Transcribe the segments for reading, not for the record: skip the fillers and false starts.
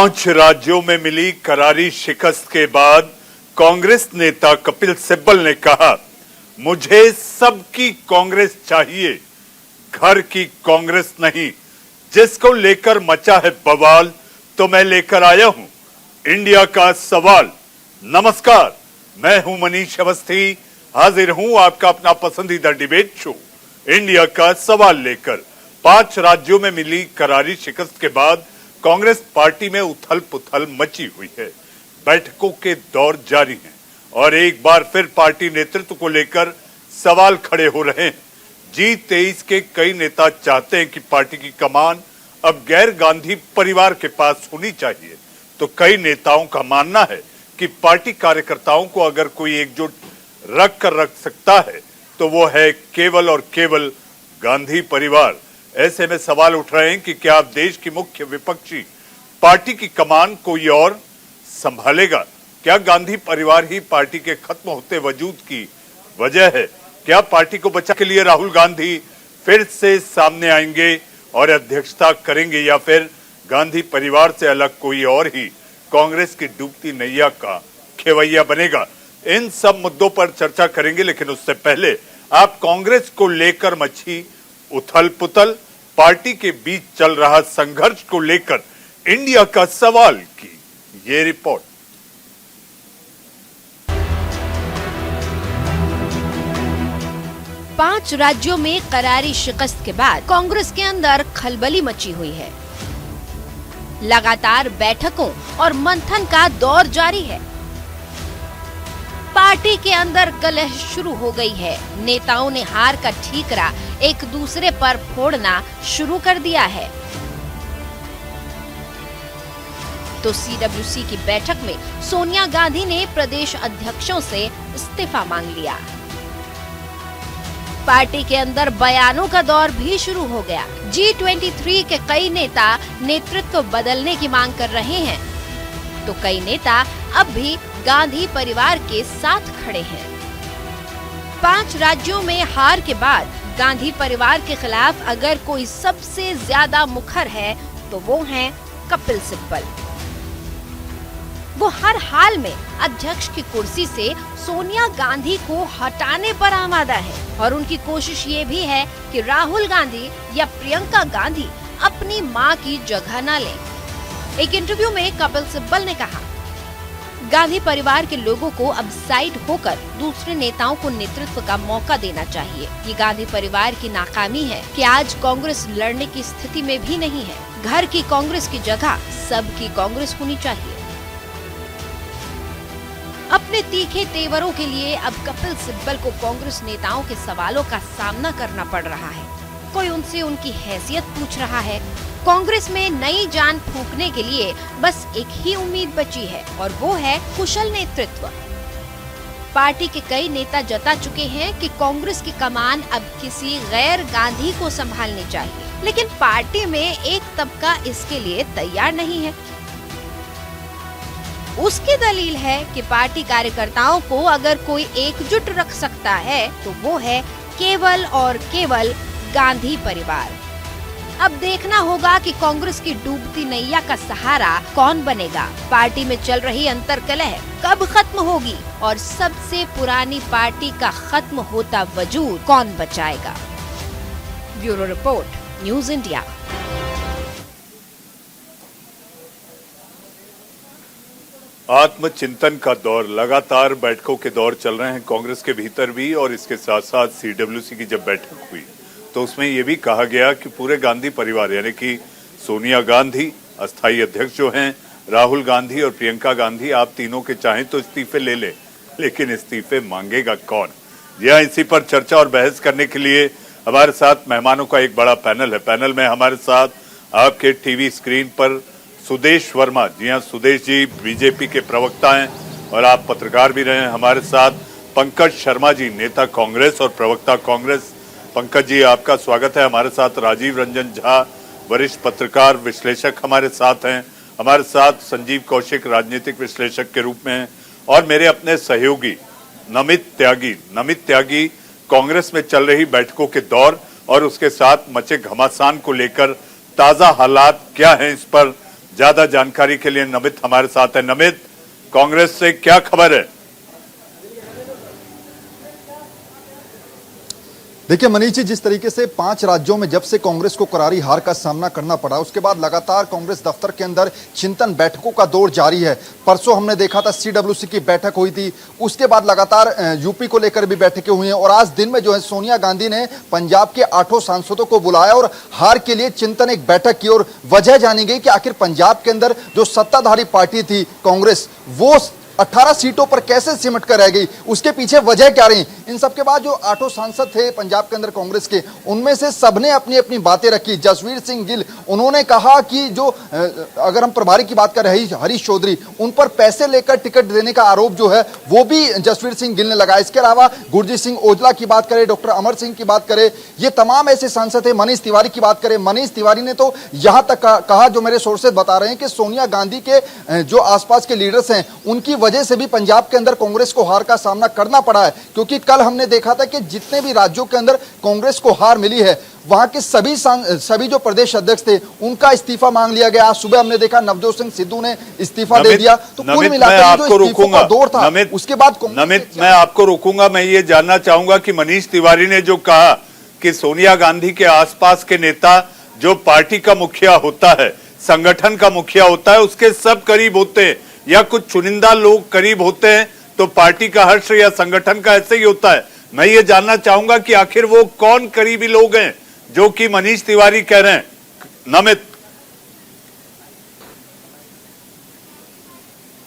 5 राज्यों में मिली करारी शिकस्त के बाद कांग्रेस नेता कपिल सिब्बल ने कहा, मुझे सबकी कांग्रेस चाहिए, घर की कांग्रेस नहीं। जिसको लेकर मचा है बवाल तो मैं लेकर आया हूं इंडिया का सवाल। नमस्कार, मैं हूं मनीष अवस्थी, हाजिर हूं आपका अपना पसंदीदा डिबेट शो इंडिया का सवाल लेकर। 5 राज्यों में मिली करारी शिकस्त के बाद कांग्रेस पार्टी में उथल पुथल मची हुई है। बैठकों के दौर जारी हैं और एक बार फिर पार्टी नेतृत्व को लेकर सवाल खड़े हो रहे हैं। G23 के कई नेता चाहते हैं कि पार्टी की कमान अब गैर गांधी परिवार के पास होनी चाहिए, तो कई नेताओं का मानना है कि पार्टी कार्यकर्ताओं को अगर कोई एकजुट रख सकता है तो वो है केवल और केवल गांधी परिवार। ऐसे में सवाल उठ रहे हैं कि क्या अब देश की मुख्य विपक्षी पार्टी की कमान कोई और संभालेगा? क्या गांधी परिवार ही पार्टी के खत्म होते वजूद की वजह है? क्या पार्टी को बचाने के लिए राहुल गांधी फिर से सामने आएंगे और अध्यक्षता करेंगे, या फिर गांधी परिवार से अलग कोई और ही कांग्रेस की डूबती नैया का खेवैया बनेगा? इन सब मुद्दों पर चर्चा करेंगे, लेकिन उससे पहले आप कांग्रेस को लेकर मची उथल पुथल, पार्टी के बीच चल रहा संघर्ष को लेकर इंडिया का सवाल की ये रिपोर्ट। पांच राज्यों में करारी शिकस्त के बाद कांग्रेस के अंदर खलबली मची हुई है। लगातार बैठकों और मंथन का दौर जारी है। पार्टी के अंदर कलह शुरू हो गई है। नेताओं ने हार का ठीकरा एक दूसरे पर फोड़ना शुरू कर दिया है। तो CWC की बैठक में सोनिया गांधी ने प्रदेश अध्यक्षों से इस्तीफा मांग लिया। पार्टी के अंदर बयानों का दौर भी शुरू हो गया। G23 के कई नेता नेतृत्व बदलने की मांग कर रहे हैं, तो कई नेता अब भी गांधी परिवार के साथ खड़े हैं। 5 राज्यों में हार के बाद गांधी परिवार के खिलाफ अगर कोई सबसे ज्यादा मुखर है तो वो हैं कपिल सिब्बल। वो हर हाल में अध्यक्ष की कुर्सी से सोनिया गांधी को हटाने पर आमादा है और उनकी कोशिश ये भी है कि राहुल गांधी या प्रियंका गांधी अपनी मां की जगह न लें। एक इंटरव्यू में कपिल सिब्बल ने कहा, गांधी परिवार के लोगों को अब साइड होकर दूसरे नेताओं को नेतृत्व का मौका देना चाहिए। ये गांधी परिवार की नाकामी है कि आज कांग्रेस लड़ने की स्थिति में भी नहीं है। घर की कांग्रेस की जगह सबकी कांग्रेस होनी चाहिए। अपने तीखे तेवरों के लिए अब कपिल सिब्बल को कांग्रेस नेताओं के सवालों का सामना करना पड़ रहा है। कोई उनसे उनकी हैसियत पूछ रहा है। कांग्रेस में नई जान फूंकने के लिए बस एक ही उम्मीद बची है और वो है कुशल नेतृत्व। पार्टी के कई नेता जता चुके हैं कि कांग्रेस की कमान अब किसी गैर गांधी को संभालनी चाहिए, लेकिन पार्टी में एक तबका इसके लिए तैयार नहीं है। उसकी दलील है कि पार्टी कार्यकर्ताओं को अगर कोई एकजुट रख सकता है तो वो है केवल और केवल गांधी परिवार। अब देखना होगा कि कांग्रेस की डूबती नैया का सहारा कौन बनेगा। पार्टी में चल रही अंतर्कलह कब खत्म होगी और सबसे पुरानी पार्टी का खत्म होता वजूद कौन बचाएगा? Bureau report, news India. आत्मचिंतन का दौर, लगातार बैठकों के दौर चल रहे हैं कांग्रेस के भीतर भी, और इसके साथ साथ CWC की जब बैठक हुई तो उसमें यह भी कहा गया कि पूरे गांधी परिवार यानी कि सोनिया गांधी अस्थायी अध्यक्ष जो हैं, राहुल गांधी और प्रियंका गांधी, आप तीनों के चाहें तो इस्तीफे ले ले, लेकिन इस्तीफे मांगेगा कौन? यह इसी पर चर्चा और बहस करने के लिए हमारे साथ मेहमानों का एक बड़ा पैनल है। पैनल में हमारे साथ आपके टीवी स्क्रीन पर सुदेश वर्मा, जी हाँ सुदेश जी बीजेपी के प्रवक्ता हैं और आप पत्रकार भी रहे हैं। हमारे साथ पंकज शर्मा जी, नेता कांग्रेस और प्रवक्ता कांग्रेस। पंकज जी, आपका स्वागत है। हमारे साथ राजीव रंजन झा, वरिष्ठ पत्रकार विश्लेषक हमारे साथ हैं। हमारे साथ संजीव कौशिक, राजनीतिक विश्लेषक के रूप में हैं, और मेरे अपने सहयोगी नमित त्यागी कांग्रेस में चल रही बैठकों के दौर और उसके साथ मचे घमासान को लेकर ताजा हालात क्या हैं, इस पर ज्यादा जानकारी के लिए नमित हमारे साथ है। नमित, कांग्रेस से क्या खबर है? देखिए मनीष जी, जिस तरीके से 5 राज्यों में जब से कांग्रेस को करारी हार का सामना करना पड़ा, उसके बाद लगातार कांग्रेस दफ्तर के अंदर चिंतन बैठकों का दौर जारी है। परसों हमने देखा था सीडब्ल्यूसी की बैठक हुई थी, उसके बाद लगातार यूपी को लेकर भी बैठकें हुई हैं और आज दिन में जो है सोनिया गांधी ने पंजाब के 8 सांसदों को बुलाया और हार के लिए चिंतन एक बैठक की और वजह जानी गई कि आखिर पंजाब के अंदर जो सत्ताधारी पार्टी थी कांग्रेस, वो 18 सीटों पर कैसे सिमट कर रह गई, उसके पीछे वजह क्या रही। इन सबके बाद जो 8 सांसद थे पंजाब के अंदर कांग्रेस के, उनमें से सबने अपनी अपनी बातें रखी। जसवीर सिंह गिल, उन्होंने कहा कि जो अगर हम प्रभारी की बात कर रहे हैं हरीश चौधरी, उन पर पैसे लेकर टिकट देने का आरोप जो है वो भी जसवीर सिंह गिल ने लगाया। इसके अलावा गुरजीत सिंह औजला की बात करें, डॉक्टर अमर सिंह की बात करें, ये तमाम ऐसे सांसद थे। मनीष तिवारी की बात करें, मनीष तिवारी ने तो यहां तक कहा, जो मेरे सोर्सेज बता रहे हैं, कि सोनिया गांधी के जो आसपास के लीडर्स हैं उनकी वजह से भी पंजाब के अंदर कांग्रेस को हार का सामना करना पड़ा है। क्योंकि कल हमने देखा था कि जितने भी राज्यों के अंदर कांग्रेस को हार मिली है, वहां के सभी जो प्रदेश अध्यक्ष थे उनका इस्तीफा मांग लिया गया। आज सुबह हमने देखा नवजोत सिंह सिद्धू ने इस्तीफा दे दिया। तो कुल मिलाकर जो इस्तीफों का दौर था, उसके बाद नमित, मैं आपको रोकूंगा। मैं ये जानना चाहूंगा कि मनीष तिवारी ने जो कहा कि सोनिया गांधी के आसपास के नेता जो पार्टी का मुखिया होता है, संगठन का मुखिया होता है, उसके सब करीब होते हैं या कुछ चुनिंदा लोग करीब होते हैं, तो पार्टी का हर्ष या संगठन का ऐसे ही होता है। मैं ये जानना चाहूंगा कि आखिर वो कौन करीबी लोग हैं जो कि मनीष तिवारी कह रहे हैं। नमित,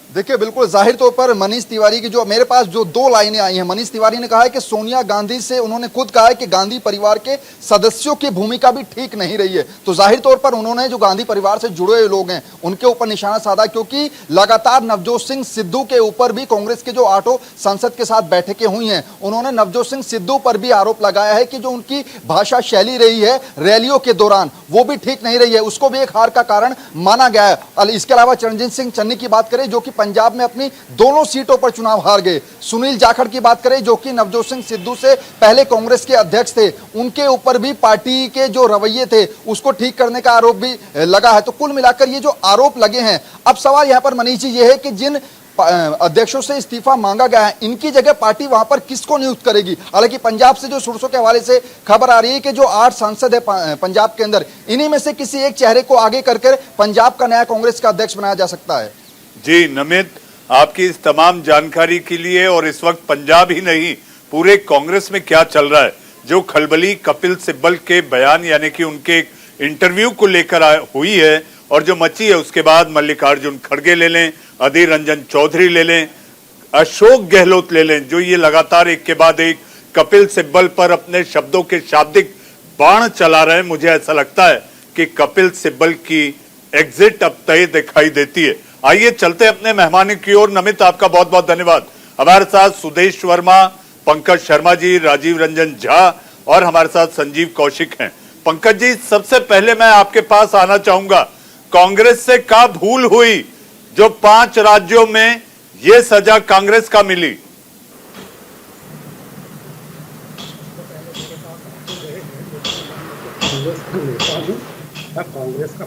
देखिए बिल्कुल जाहिर तौर पर मनीष तिवारी की जो मेरे पास जो 2 लाइनें आई हैं, मनीष तिवारी ने कहा है कि सोनिया गांधी से, उन्होंने खुद कहा है कि गांधी परिवार के सदस्यों की भूमिका भी ठीक नहीं रही है। तो जाहिर तौर पर उन्होंने जो गांधी परिवार से जुड़े हुए लोग हैं उनके ऊपर निशाना साधा, क्योंकि लगातार नवजोत सिंह सिद्धू के ऊपर भी कांग्रेस के जो 8 संसद के साथ बैठकें हुई हैं, उन्होंने नवजोत सिंह सिद्धू पर भी आरोप लगाया है कि जो उनकी भाषा शैली रही है रैलियों के दौरान, वो भी ठीक नहीं रही है, उसको भी एक हार का कारण माना गया है। इसके अलावा चरणजीत सिंह चन्नी की बात करें, जो कि पंजाब में अपनी दोनों सीटों पर चुनाव हार गए। सुनील जाखड़ की बात करें, जो कि नवजोत सिंह सिद्धू से पहले कांग्रेस के अध्यक्ष थे, उनके ऊपर भी पार्टी के जो रवैये थे उसको ठीक करने का आरोप भी लगा है। तो कुल मिलाकर ये जो आरोप लगे हैं, अब सवाल यहां पर मनीष जी ये है कि जिन अध्यक्षों से इस्तीफा मांगा गया है, इनकी जगह पार्टी वहां पर किसको नियुक्त करेगी। हालांकि पंजाब से जो सोर्सों के हवाले से खबर आ रही है कि जो 8 सांसद है पंजाब के अंदर, इन्हीं में से किसी एक चेहरे को आगे करके पंजाब का नया कांग्रेस का अध्यक्ष बनाया जा सकता है। जी नमित, आपकी इस तमाम जानकारी के लिए। और इस वक्त पंजाब ही नहीं, पूरे कांग्रेस में क्या चल रहा है, जो खलबली कपिल सिब्बल के बयान यानी कि उनके इंटरव्यू को लेकर हुई है और जो मची है, उसके बाद मल्लिकार्जुन खड़गे ले लें, अधीर रंजन चौधरी ले लें, अशोक गहलोत ले लें, जो ये लगातार एक के बाद एक कपिल सिब्बल पर अपने शब्दों के शाब्दिक बाण चला रहे हैं। मुझे ऐसा लगता है कि कपिल सिब्बल की एग्जिट अब तय दिखाई देती है। आइए चलते अपने मेहमानों की ओर। नमित, आपका बहुत बहुत धन्यवाद। हमारे साथ सुदेश वर्मा, पंकज शर्मा जी, राजीव रंजन झा और हमारे साथ संजीव कौशिक हैं। पंकज जी, सबसे पहले मैं आपके पास आना चाहूंगा, कांग्रेस से क्या भूल हुई जो 5 राज्यों में ये सजा कांग्रेस का मिली? कांग्रेस का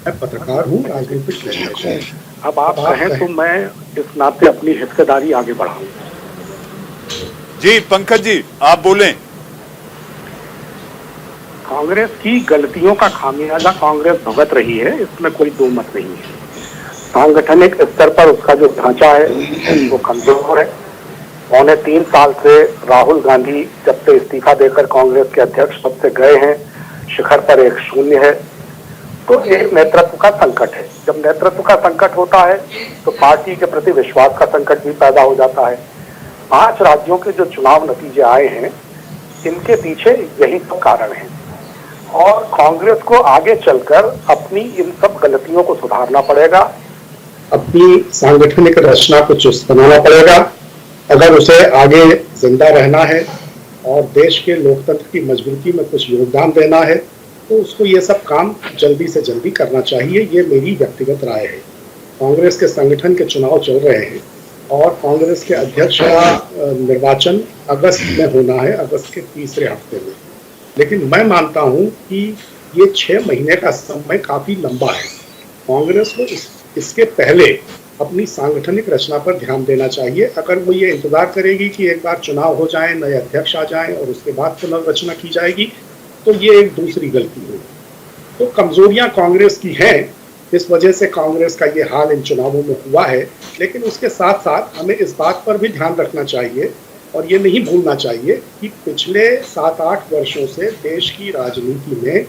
मैं पत्रकार हूँ, राजनीतिक नेता। अब आप कहें तो मैं इस नाते अपनी हिस्सेदारी आगे बढ़ाऊं। जी पंकज जी, आप बोलें। कांग्रेस की गलतियों का खामियाजा कांग्रेस भुगत रही है, इसमें कोई दो मत नहीं है। सांगठनिक स्तर पर उसका जो ढांचा है वो कमजोर है। 3.25 साल से राहुल गांधी जब से इस्तीफा देकर कांग्रेस के अध्यक्ष पद से गए हैं, शिखर पर एक शून्य है। तो एक नेतृत्व का संकट है। जब नेतृत्व का संकट होता है तो पार्टी के प्रति विश्वास का संकट भी पैदा हो जाता है। 5 राज्यों के जो चुनाव नतीजे आए हैं, इनके पीछे यही सब कारण है और कांग्रेस को आगे चलकर अपनी इन सब गलतियों को सुधारना पड़ेगा, अपनी सांगठनिक रचना को चुस्त बनाना पड़ेगा अगर उसे आगे जिंदा रहना है और देश के लोकतंत्र की मजबूती में कुछ योगदान देना है, तो उसको ये सब काम जल्दी से जल्दी करना चाहिए। ये मेरी व्यक्तिगत राय है। कांग्रेस के संगठन के चुनाव चल रहे हैं और कांग्रेस के अध्यक्ष का निर्वाचन अगस्त में होना है, अगस्त के तीसरे हफ्ते में। लेकिन मैं मानता हूं कि ये 6 महीने का समय काफी लंबा है कांग्रेस को इसके पहले अपनी सांगठनिक रचना पर ध्यान देना चाहिए। अगर वो ये इंतजार करेगी कि एक बार चुनाव हो जाए, नए अध्यक्ष आ जाएं और उसके बाद पुनर्रचना की जाएगी, तो ये एक दूसरी गलती होगी। तो कमजोरियां कांग्रेस की हैं, इस वजह से कांग्रेस का ये हाल इन चुनावों में हुआ है। लेकिन उसके साथ साथ हमें इस बात पर भी ध्यान रखना चाहिए और ये नहीं भूलना चाहिए कि पिछले 7-8 वर्षों से देश की राजनीति में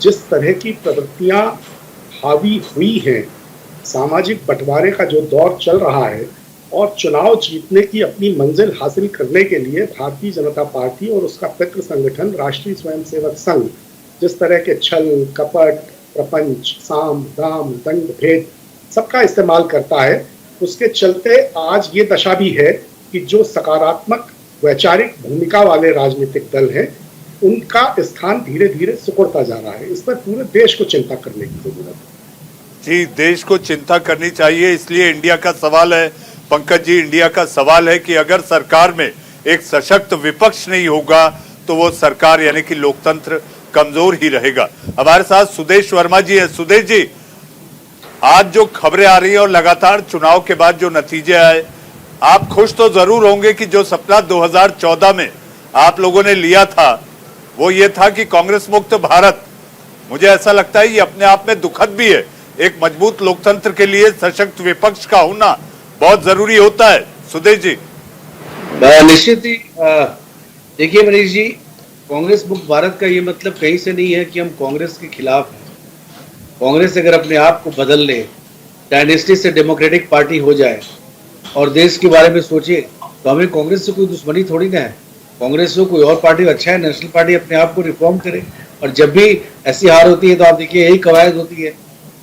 जिस तरह की प्रवृत्तियां हावी हुई हैं, सामाजिक बंटवारे का जो दौर चल रहा है और चुनाव जीतने की अपनी मंजिल हासिल करने के लिए भारतीय जनता पार्टी और उसका पितृ संगठन राष्ट्रीय स्वयंसेवक संघ जिस तरह के छल, कपट, प्रपंच, साम, दाम, दंड, भेद सबका इस्तेमाल करता है, उसके चलते आज ये दशा भी है कि जो सकारात्मक वैचारिक भूमिका वाले राजनीतिक दल हैं, उनका स्थान धीरे धीरे सिकुड़ता जा रहा है। इस पर पूरे देश को चिंता करने की जरूरत है। जी, देश को चिंता करनी चाहिए। इसलिए इंडिया का सवाल है, पंकज जी, इंडिया का सवाल है कि अगर सरकार में एक सशक्त विपक्ष नहीं होगा तो वो सरकार यानी कि लोकतंत्र कमजोर ही रहेगा। हमारे साथ सुदेश वर्मा जी है। सुदेश जी, आज जो खबरें आ रही है और लगातार चुनाव के बाद जो नतीजे आए, आप खुश तो जरूर होंगे कि जो सपना 2014 में आप लोगों ने लिया था वो ये था कि कांग्रेस मुक्त भारत। मुझे ऐसा लगता है ये अपने आप में दुखद भी है। एक मजबूत लोकतंत्र के लिए सशक्त विपक्ष का होना बहुत जरूरी होता है। सुदेश जी। निश्चित ही देखिए मनीष जी, कांग्रेस मुक्त भारत का ये मतलब कहीं से नहीं है कि हम कांग्रेस के खिलाफ हैं। कांग्रेस अगर अपने आप को बदल ले, डायनेस्टी से डेमोक्रेटिक पार्टी हो जाए और देश के बारे में सोचे, तो हमें कांग्रेस से कोई दुश्मनी थोड़ी ना है। कांग्रेस से कोई और पार्टी अच्छा है, नेशनल पार्टी अपने आप को रिफॉर्म करे। और जब भी ऐसी हार होती है तो आप देखिए यही कवायद होती है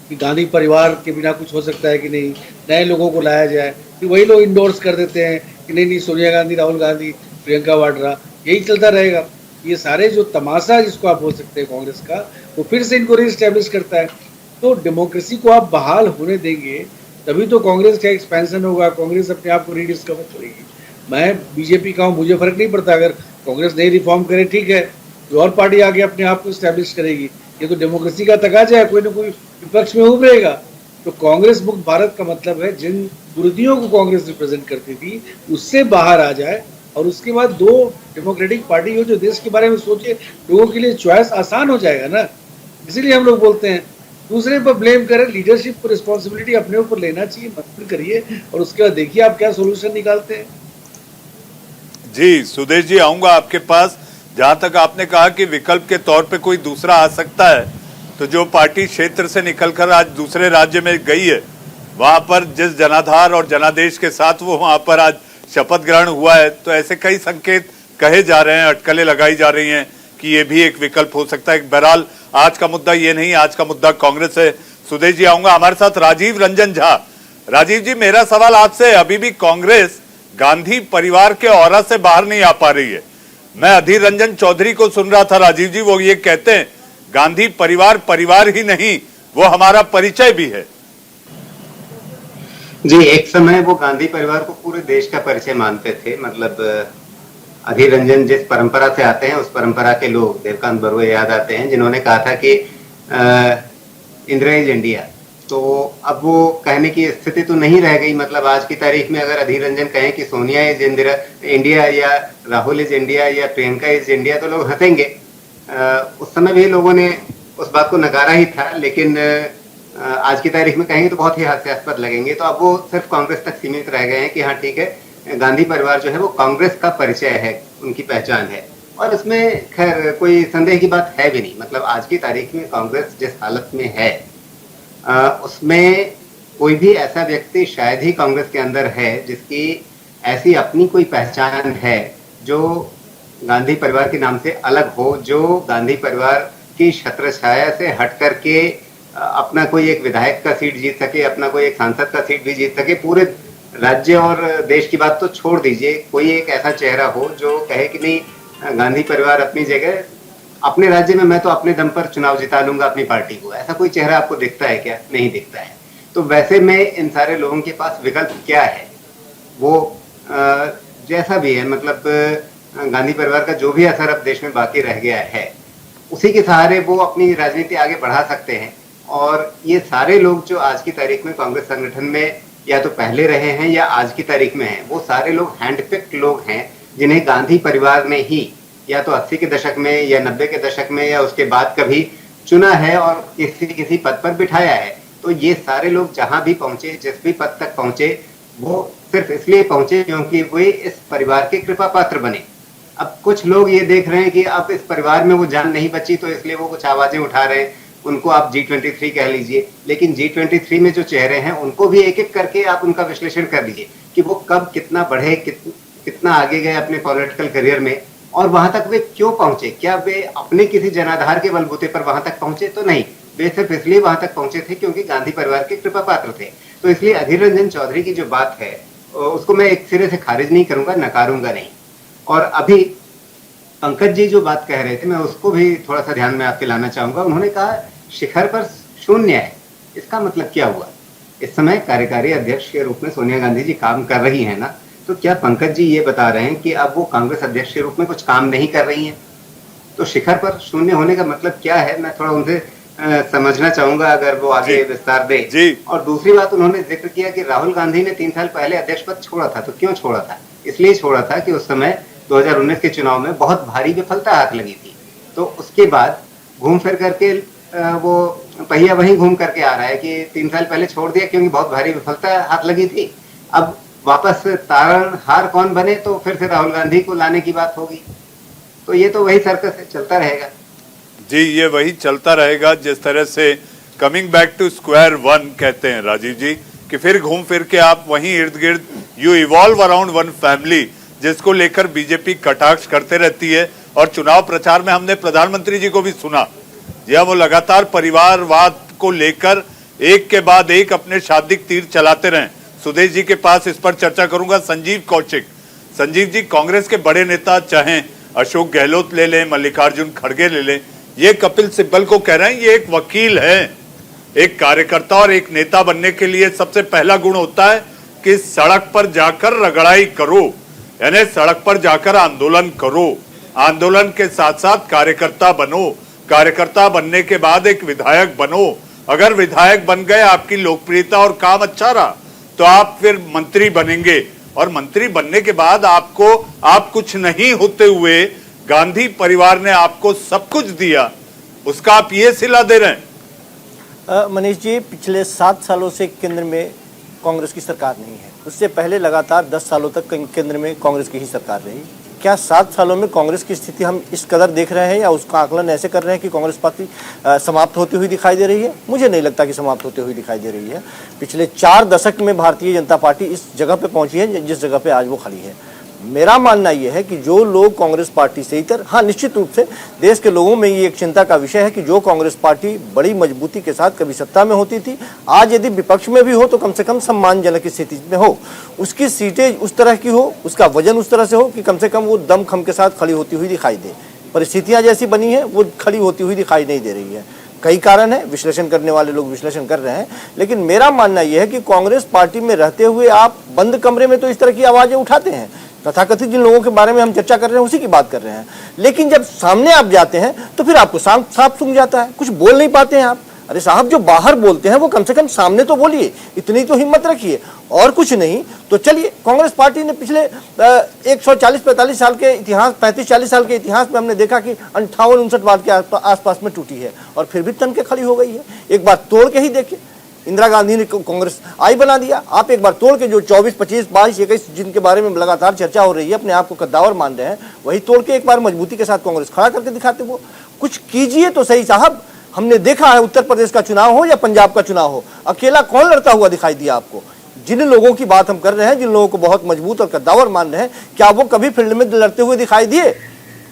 कि गांधी परिवार के बिना कुछ हो सकता है कि नहीं, नए लोगों को लाया जाए, फिर वही लोग इंडोर्स कर देते हैं कि नहीं सोनिया गांधी, राहुल गांधी, प्रियंका वाड्रा, यही चलता रहेगा। ये सारे जो तमाशा जिसको आप बोल सकते हैं कांग्रेस का, वो फिर से इनको रीस्टैब्लिश करता है। तो डेमोक्रेसी को आप बहाल होने देंगे तभी तो कांग्रेस का एक्सपेंशन होगा, कांग्रेस अपने आप को रीडिस्कवर करेगी। मैं बीजेपी का हूँ, मुझे फर्क नहीं पड़ता, अगर कांग्रेस नहीं रिफॉर्म करे ठीक है, कोई और पार्टी आगे अपने आप को स्टैब्लिश करेगी। ये तो डेमोक्रेसी का तकाजा है, कोई ना कोई विपक्ष में उभरेगा। तो कांग्रेस मुक्त भारत का मतलब है जिन कुरीतियों को कांग्रेस रिप्रेजेंट करती थी उससे बाहर आ जाए और उसके बाद दो डेमोक्रेटिक पार्टी हो जो देश के बारे में सोचे, लोगों के लिए चॉइस आसान हो जाएगा ना। इसीलिए हम लोग बोलते हैं दूसरे पर ब्लेम करें, लीडरशिप को रिस्पॉन्सिबिलिटी अपने ऊपर लेना चाहिए, मत करिए और उसके बाद देखिए आप क्या सोल्यूशन निकालते हैं। जी सुदेश जी, आऊंगा आपके पास। जहां तक आपने कहा कि विकल्प के तौर पे कोई दूसरा आ सकता है, तो जो पार्टी क्षेत्र से निकलकर आज दूसरे राज्य में गई है, वहां पर जिस जनाधार और जनादेश के साथ वो वहां पर आज शपथ ग्रहण हुआ है, तो ऐसे कई संकेत कहे जा रहे हैं, अटकलें लगाई जा रही हैं कि ये भी एक विकल्प हो सकता है। बहरहाल आज का मुद्दा ये नहीं, आज का मुद्दा कांग्रेस है। सुदेश जी, आऊंगा। हमारे साथ राजीव रंजन झा। राजीव जी, मेरा सवाल आपसे, अभी भी कांग्रेस गांधी परिवार के औरा से बाहर नहीं आ पा रही है। मैं अधीर रंजन चौधरी को सुन रहा था राजीव जी, वो ये कहते हैं गांधी परिवार परिवार ही नहीं, वो हमारा परिचय भी है। जी, एक समय वो गांधी परिवार को पूरे देश का परिचय मानते थे। मतलब अधीर रंजन जिस परंपरा से आते हैं उस परंपरा के लोग, देवकांत बरुआ याद आते हैं, जिन्होंने कहा था कि इंदिरा इज इंडिया। तो अब वो कहने की स्थिति तो नहीं रह गई। मतलब आज की तारीख में अगर अधीर रंजन कहें कि सोनिया इज इंडिया या राहुल इज इंडिया या प्रियंका इज इंडिया, तो लोग हंसेंगे। उस समय भी लोगों ने उस बात को नकारा ही था, लेकिन आज की तारीख में कहेंगे तो बहुत ही हास्यास्पद लगेंगे। तो अब वो सिर्फ कांग्रेस तक सीमित रह गए हैं कि हाँ ठीक है, गांधी परिवार जो है वो कांग्रेस का परिचय है, उनकी पहचान है। और इसमें खैर कोई संदेह की बात है भी नहीं। मतलब आज की तारीख में कांग्रेस जिस हालत में है, उसमें कोई भी ऐसा व्यक्ति शायद ही कांग्रेस के अंदर है जिसकी ऐसी अपनी कोई पहचान है जो गांधी परिवार के नाम से अलग हो, जो गांधी परिवार की छत्रछाया से हट करके अपना कोई एक विधायक का सीट जीत सके, अपना कोई एक सांसद का सीट भी जीत सके। पूरे राज्य और देश की बात तो छोड़ दीजिए, कोई एक ऐसा चेहरा हो जो कहे कि नहीं गांधी परिवार अपनी जगह, अपने राज्य में मैं तो अपने दम पर चुनाव जिता लूंगा अपनी पार्टी को। ऐसा कोई चेहरा आपको दिखता है क्या? नहीं दिखता है। तो वैसे में इन सारे लोगों के पास विकल्प क्या है? वो जैसा भी है, मतलब गांधी परिवार का जो भी असर अब देश में बाकी रह गया है, उसी के सहारे वो अपनी राजनीति आगे बढ़ा सकते हैं। और ये सारे लोग जो आज की तारीख में कांग्रेस संगठन में या तो पहले रहे हैं या आज की तारीख में हैं, वो सारे लोग हैंडपिक्ड लोग हैं जिन्हें गांधी परिवार ने ही या तो 80 के दशक में या 90 के दशक में या उसके बाद कभी चुना है और किसी पद पर बिठाया है। तो ये सारे लोग जहां भी पहुंचे, जिस भी पद तक पहुंचे, वो सिर्फ इसलिए पहुंचे क्योंकि वे इस परिवार के कृपा पात्र बने। अब कुछ लोग ये देख रहे हैं कि अब इस परिवार में वो जान नहीं बची तो इसलिए वो कुछ आवाजें उठा रहे हैं, उनको आप G23 कह लीजिए, लेकिन G23 में जो चेहरे हैं उनको भी एक एक करके आप उनका विश्लेषण कर लीजिए कि वो कब कितना बढ़े, कितना आगे गए अपने पॉलिटिकल करियर में और वहां तक वे क्यों पहुंचे। क्या वे अपने किसी जनाधार के बलबूते पर वहां तक पहुंचे? तो नहीं, वे सिर्फ इसलिए वहां तक पहुंचे थे क्योंकि गांधी परिवार के कृपा पात्र थे। तो इसलिए अधीर रंजन चौधरी की जो बात है उसको मैं एक सिरे से खारिज नहीं करूंगा, नकारूंगा नहीं। और अभी पंकज जी जो बात कह रहे थे मैं उसको भी थोड़ा सा ध्यान में आपके लाना चाहूंगा। उन्होंने कहा शिखर पर शून्य है, इसका मतलब क्या हुआ? इस समय कार्यकारी अध्यक्ष के रूप में सोनिया गांधी जी काम कर रही है ना, तो क्या पंकज जी ये बता रहे हैं कि अब वो कांग्रेस अध्यक्ष के रूप में कुछ काम नहीं कर रही हैं? तो शिखर पर शून्य होने का मतलब क्या है, मैं थोड़ा उनसे समझना चाहूंगा, अगर वो आगे विस्तार दे। और दूसरी बात, उन्होंने जिक्र किया कि राहुल गांधी ने 3 साल पहले अध्यक्ष पद छोड़ा था। तो क्यों छोड़ा था? इसलिए छोड़ा था कि उस समय 2019 के चुनाव में बहुत भारी विफलता हाथ लगी थी। तो उसके बाद घूम फिर करके वो पहिया वहीं घूम करके आ रहा है कि 3 साल पहले छोड़ दिया क्योंकि बहुत भारी विफलता हाथ लगी थी। अब वापस तारणहार कौन बने, तो फिर से राहुल गांधी को लाने की बात होगी। तो ये तो वही सर्कस है, चलता रहेगा जी, ये वही चलता रहेगा जिस तरह से coming back to square one कहते हैं राजीव जी, कि फिर घूम फिर के आप वहीं इर्द गिर्द you evolve around one family, जिसको लेकर बीजेपी कटाक्ष करते रहती है। और चुनाव प्रचार में हमने प्रधानमंत्री जी को भी सुना, जी वो लगातार परिवारवाद को लेकर एक के बाद एक अपने शाब्दिक तीर चलाते रहे। सुदेश जी के पास इस पर चर्चा करूंगा। संजीव कौशिक, संजीव जी, कांग्रेस के बड़े नेता चाहे अशोक गहलोत ले लें, मल्लिकार्जुन खड़गे ले लें, ये कपिल सिब्बल को कह रहे हैं ये एक वकील है। एक कार्यकर्ता और एक नेता बनने के लिए सबसे पहला गुण होता है कि सड़क पर जाकर रगड़ाई करो, यानी सड़क पर जाकर आंदोलन करो, आंदोलन के साथ साथ कार्यकर्ता बनो, कार्यकर्ता बनने के बाद एक विधायक बनो। अगर विधायक बन गए, आपकी लोकप्रियता और काम अच्छा रहा, तो आप फिर मंत्री बनेंगे। और मंत्री बनने के बाद आप कुछ नहीं होते हुए गांधी परिवार ने आपको सब कुछ दिया, उसका आप ये सिला दे रहे हैं। मनीष जी, पिछले 7 सालों से केंद्र में कांग्रेस की सरकार नहीं है। उससे पहले लगातार 10 सालों तक केंद्र में कांग्रेस की ही सरकार रही। क्या 7 सालों में कांग्रेस की स्थिति हम इस कदर देख रहे हैं या उसका आकलन ऐसे कर रहे हैं कि कांग्रेस पार्टी समाप्त होती हुई दिखाई दे रही है? मुझे नहीं लगता कि समाप्त होती हुई दिखाई दे रही है। पिछले 4 दशक में भारतीय जनता पार्टी इस जगह पे पहुंची है जिस जगह पे आज वो खड़ी है। मेरा मानना यह है कि जो लोग कांग्रेस पार्टी से इतर, हाँ निश्चित रूप से देश के लोगों में ये एक चिंता का विषय है कि जो कांग्रेस पार्टी बड़ी मजबूती के साथ कभी सत्ता में होती थी, आज यदि विपक्ष में भी हो तो कम से कम सम्मानजनक स्थिति में हो, उसकी सीटें उस तरह की हो, उसका वजन उस तरह से हो कि कम से कम वो दमखम के साथ खड़ी होती हुई दिखाई दे। परिस्थितियां जैसी बनी है वो खड़ी होती हुई दिखाई नहीं दे रही है। कई कारण है, विश्लेषण करने वाले लोग विश्लेषण कर रहे हैं, लेकिन मेरा मानना यह है कि कांग्रेस पार्टी में रहते हुए आप बंद कमरे में तो इस तरह की आवाजें उठाते हैं, तथाकथित जिन लोगों के बारे में हम चर्चा कर रहे हैं उसी की बात कर रहे हैं, लेकिन जब सामने आप जाते हैं तो फिर आपको साफ सूंघ जाता है, कुछ बोल नहीं पाते हैं आप। अरे साहब, जो बाहर बोलते हैं वो कम से कम सामने तो बोलिए, इतनी तो हिम्मत रखिए। और कुछ नहीं तो चलिए, कांग्रेस पार्टी ने पिछले 140-45 साल के इतिहास, 35-40 साल के इतिहास में हमने देखा कि 58-59 वाद के आसपास में टूटी है और फिर भी तन के खड़ी हो गई है। एक बार तोड़ के ही देखिए, इंदिरा गांधी ने कांग्रेस आई बना दिया। आप एक बार तोड़ के जो 24, 25, 22, 21 जिनके बारे में लगातार चर्चा हो रही है, अपने आप को कद्दावर मान रहे हैं, वही तोड़ के एक बार मजबूती के साथ कांग्रेस खड़ा करके दिखाते। वो कुछ कीजिए तो सही साहब। हमने देखा है उत्तर प्रदेश का चुनाव हो या पंजाब का चुनाव हो, अकेला कौन लड़ता हुआ दिखाई दिया आपको? जिन लोगों की बात हम कर रहे हैं, जिन लोगों को बहुत मजबूत और कद्दावर मान रहे हैं, क्या वो कभी फील्ड में लड़ते हुए दिखाई दिए?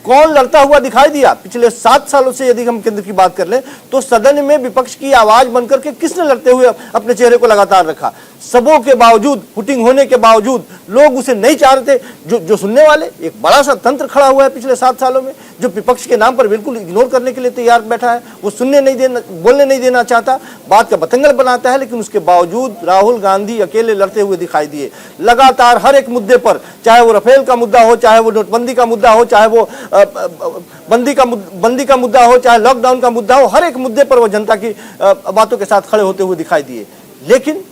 कौन लड़ता हुआ दिखाई दिया? पिछले 7 सालों से यदि हम केंद्र की बात कर लें तो सदन में विपक्ष की आवाज बनकर के किसने लड़ते हुए अपने चेहरे को लगातार रखा? सबों के बावजूद, फुटिंग होने के बावजूद लोग उसे नहीं चाह रहे थे। जो सुनने वाले, एक बड़ा सा तंत्र खड़ा हुआ है पिछले 7 सालों में, जो विपक्ष के नाम पर बिल्कुल इग्नोर करने के लिए तैयार बैठा है। वो सुनने नहीं देना, बोलने नहीं देना चाहता, बात का बतंगड़ बनाता है, लेकिन उसके बावजूद राहुल गांधी अकेले लड़ते हुए दिखाई दिए। लगातार हर एक मुद्दे पर, चाहे वो राफेल का मुद्दा हो, चाहे वो नोटबंदी का मुद्दा हो, चाहे वो बंदी का मुद्दा हो, चाहे लॉकडाउन का मुद्दा हो, हर एक मुद्दे पर वो जनता की बातों के साथ खड़े होते हुए दिखाई दिए, लेकिन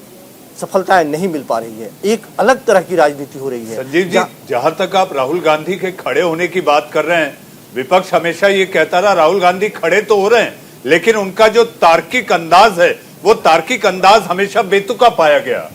सफलताएं नहीं मिल पा रही है। एक अलग तरह की राजनीति हो रही है। संजीव जी, जहां तक आप राहुल गांधी के खड़े होने की बात कर रहे हैं, विपक्ष हमेशा ये कहता रहा राहुल गांधी खड़े तो हो रहे हैं, लेकिन उनका जो तार्किक अंदाज है वो तार्किक अंदाज हमेशा बेतुका पाया गया।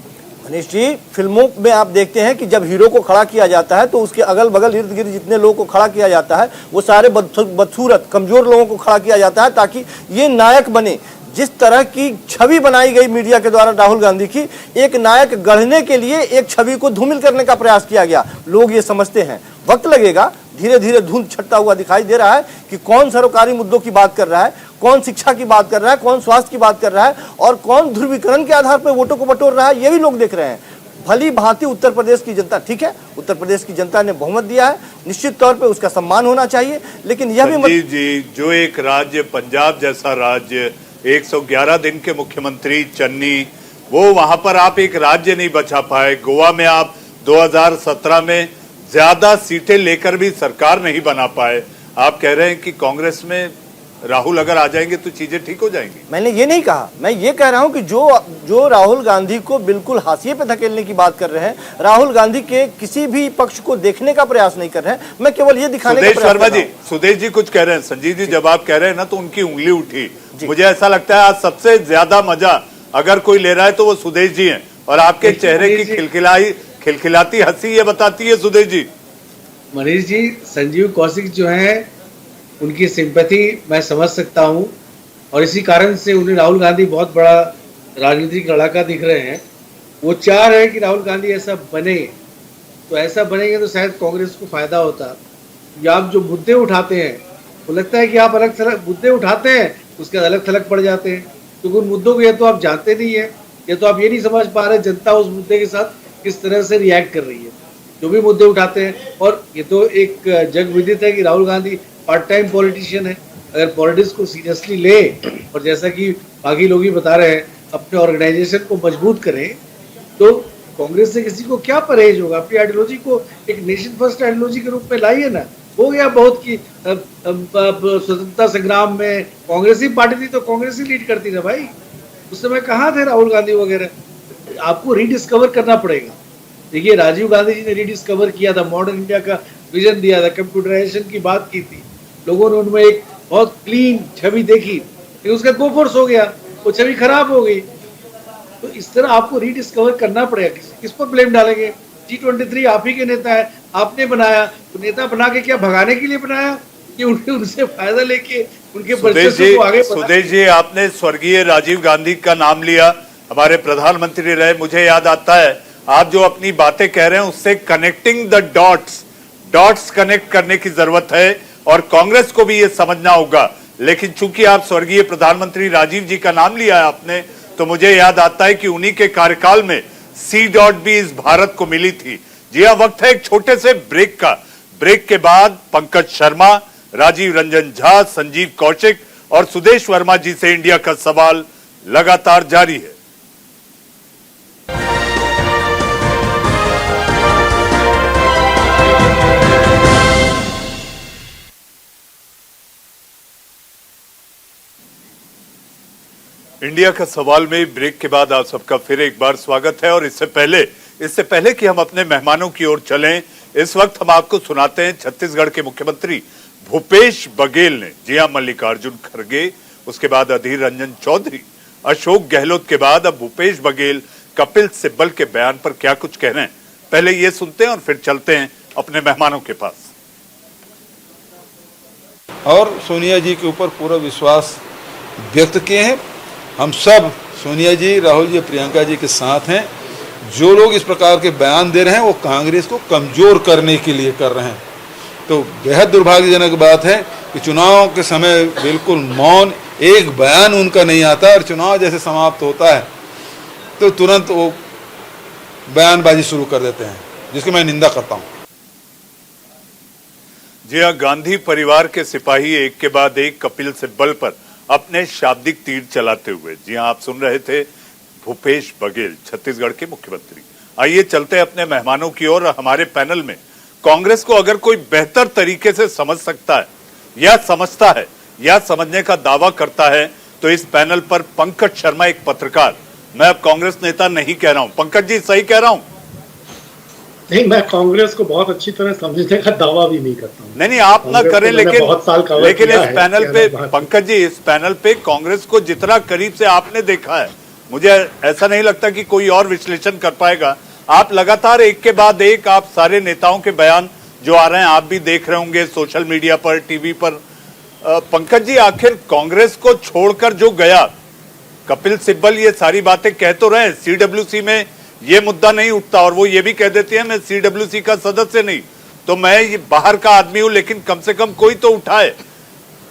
मनीष जी, फिल्मों में आप देखते हैं कि जब हीरो को खड़ा किया जाता है तो उसके अगल बगल इर्द गिर्द जितने लोगों को खड़ा किया जाता है वो सारे बदसूरत कमजोर लोगों को खड़ा किया जाता है ताकि ये नायक बने। जिस तरह की छवि बनाई गई मीडिया के द्वारा राहुल गांधी की, एक नायक गढ़ने के लिए एक छवि को धूमिल करने का प्रयास किया गया। लोग ये समझते हैं, वक्त लगेगा, धीरे धीरे धुंध छटता हुआ दिखाई दे रहा है कि कौन सरोकारी मुद्दों की बात कर रहा है, कौन शिक्षा की बात कर रहा है, कौन स्वास्थ्य की बात कर रहा है और कौन ध्रुवीकरण के आधार पर वोटों को बटोर रहा है, ये भी लोग देख रहे हैं। भली भांति उत्तर प्रदेश की जनता, ठीक है, उत्तर प्रदेश की जनता ने बहुमत दिया है, निश्चित तौर पे उसका सम्मान होना चाहिए, लेकिन यह भी जी, जो एक राज्य पंजाब जैसा राज्य, 111 दिन के मुख्यमंत्री चन्नी, वो वहां पर आप एक राज्य नहीं बचा पाए। गोवा में आप 2017 में ज्यादा सीटें लेकर भी सरकार नहीं बना पाए। आप कह रहे हैं कि कांग्रेस में राहुल अगर आ जाएंगे तो चीजें ठीक हो जाएंगी। मैंने ये नहीं कहा, मैं ये कह रहा हूं कि जो राहुल गांधी को बिल्कुल हाशिए पे धकेलने की बात कर रहे हैं, राहुल गांधी के किसी भी पक्ष को देखने का प्रयास नहीं कर रहे हैं। मैं केवल ये दिखाने का प्रयास कर रहा हूं। सुदेश जी कुछ कह रहे हैं। संजीव जी, जब आप कह रहे हैं ना तो उनकी उंगली उठी। मुझे ऐसा लगता है आज सबसे ज्यादा मजा अगर कोई ले रहा है तो वो सुदेश जी हैं, और आपके चेहरे की खिलखिलाती हंसी ये बताती है सुदेश जी। मनीष जी, संजीव कौशिक जो है उनकी सिंपैथी मैं समझ सकता हूं और इसी कारण से उन्हें राहुल गांधी बहुत बड़ा राजनीतिक लड़ाका दिख रहे हैं। वो चाह रहे हैं कि राहुल गांधी ऐसा बने, तो ऐसा बनेंगे तो शायद कांग्रेस को फायदा होता। या आप जो मुद्दे उठाते हैं, वो लगता है कि आप अलग थलग मुद्दे उठाते हैं, उसके अलग थलग पड़ जाते हैं, क्योंकि उन मुद्दों को या तो आप जानते नहीं है या तो आप ये नहीं समझ पा रहे जनता उस मुद्दे के साथ किस तरह से रिएक्ट कर रही है। जो भी मुद्दे उठाते हैं, और ये तो एक जग विदित है कि Rahul Gandhi part time politician है। अगर पॉलिटिक्स को सीरियसली ले और जैसा कि बाकी लोग ही बता रहे हैं अपने ऑर्गेनाइजेशन को मजबूत करें, तो कांग्रेस से किसी को क्या परहेज होगा। अपनी आइडियोलॉजी को एक नेशन फर्स्ट आइडियोलॉजी के रूप में लाइए ना। हो गया बहुत की स्वतंत्रता संग्राम में कांग्रेस ही पार्टी थी तो कांग्रेस ही लीड करती ना भाई। उस समय कहाँ थे राहुल गांधी वगैरह। आपको रीडिस्कवर करना पड़ेगा। देखिए, राजीव गांधी जी ने रीडिस्कवर किया था, मॉडर्न इंडिया का विजन दिया था, कंप्यूटराइजेशन की बात की थी, लोगों ने उनमें एक बहुत क्लीन छवि देखी, लेकिन उसका गोफोर्स हो गया, वो छवि खराब हो गई। तो इस तरह आपको रीडिस्कवर करना पड़ेगा। किस पर ब्लेम डालेंगे। G23 आप ही के नेता है, आपने बनाया, तो नेता बना के क्या भगाने के लिए बनाया कि उनसे फायदा लेके उनके वर्चस्व को आगे। सुदेश जी, आपने स्वर्गीय राजीव गांधी का नाम लिया, हमारे प्रधानमंत्री रहे। मुझे याद आता है आप जो अपनी बातें कह रहे हैं उससे कनेक्टिंग द डॉट्स कनेक्ट करने की जरूरत है, और कांग्रेस को भी ये समझना होगा। लेकिन चूंकि आप स्वर्गीय प्रधानमंत्री राजीव जी का नाम लिया है आपने, तो मुझे याद आता है कि उन्हीं के कार्यकाल में C.B इस भारत को मिली थी। जी हाँ, वक्त है एक छोटे से ब्रेक का। ब्रेक के बाद पंकज शर्मा, राजीव रंजन झा, संजीव कौशिक और सुदेश वर्मा जी से इंडिया का सवाल लगातार जारी है। इंडिया का सवाल में ब्रेक के बाद आप सबका फिर एक बार स्वागत है। और इससे पहले कि हम अपने मेहमानों की ओर चलें, इस वक्त हम आपको सुनाते हैं छत्तीसगढ़ के मुख्यमंत्री भूपेश बघेल ने, जी हां, मल्लिकार्जुन खड़गे, उसके बाद अधीर रंजन चौधरी, अशोक गहलोत के बाद अब भूपेश बघेल कपिल सिब्बल के बयान पर क्या कुछ कह रहे हैं। पहले ये सुनते हैं और फिर चलते हैं अपने मेहमानों के पास। और सोनिया जी के ऊपर पूरा विश्वास व्यक्त किए हैं। हम सब सोनिया जी, राहुल जी, प्रियंका जी के साथ हैं। जो लोग इस प्रकार के बयान दे रहे हैं वो कांग्रेस को कमजोर करने के लिए कर रहे हैं। तो बेहद दुर्भाग्यजनक बात है कि चुनाव के समय बिल्कुल मौन, एक बयान उनका नहीं आता, और चुनाव जैसे समाप्त होता है तो तुरंत वो बयानबाजी शुरू कर देते हैं, जिसकी मैं निंदा करता हूँ। जी हाँ, गांधी परिवार के सिपाही एक के बाद एक कपिल सिब्बल पर अपने शाब्दिक तीर चलाते हुए। जी हां, आप सुन रहे थे भूपेश बघेल, छत्तीसगढ़ के मुख्यमंत्री। आइए चलते हैं अपने मेहमानों की ओर। हमारे पैनल में कांग्रेस को अगर कोई बेहतर तरीके से समझ सकता है या समझता है या समझने का दावा करता है तो इस पैनल पर पंकज शर्मा एक पत्रकार, मैं अब कांग्रेस नेता नहीं कह रहा हूं। पंकज जी सही कह रहा हूं? नहीं, मैं कांग्रेस को बहुत अच्छी तरह समझने का दावा भी नहीं करता हूं। नहीं आप ना करें, लेकिन बहुत साल लेकिन इस पैनल पे पंकज जी, इस पैनल पे कांग्रेस को जितना करीब से आपने देखा है, मुझे ऐसा नहीं लगता कि कोई और विश्लेषण कर पाएगा। आप लगातार एक के बाद एक आप सारे नेताओं के बयान जो आ रहे हैं आप भी देख रहे होंगे सोशल मीडिया पर, टीवी पर। पंकज जी, आखिर कांग्रेस को छोड़कर जो गया कपिल सिब्बल ये सारी बातें कह तो रहे हैं, सीडब्ल्यूसी में ये मुद्दा नहीं उठता और वो ये भी कह देते हैं मैं सीडब्ल्यूसी का सदस्य नहीं तो मैं ये बाहर का आदमी हूं, लेकिन कम से कम कोई तो उठाए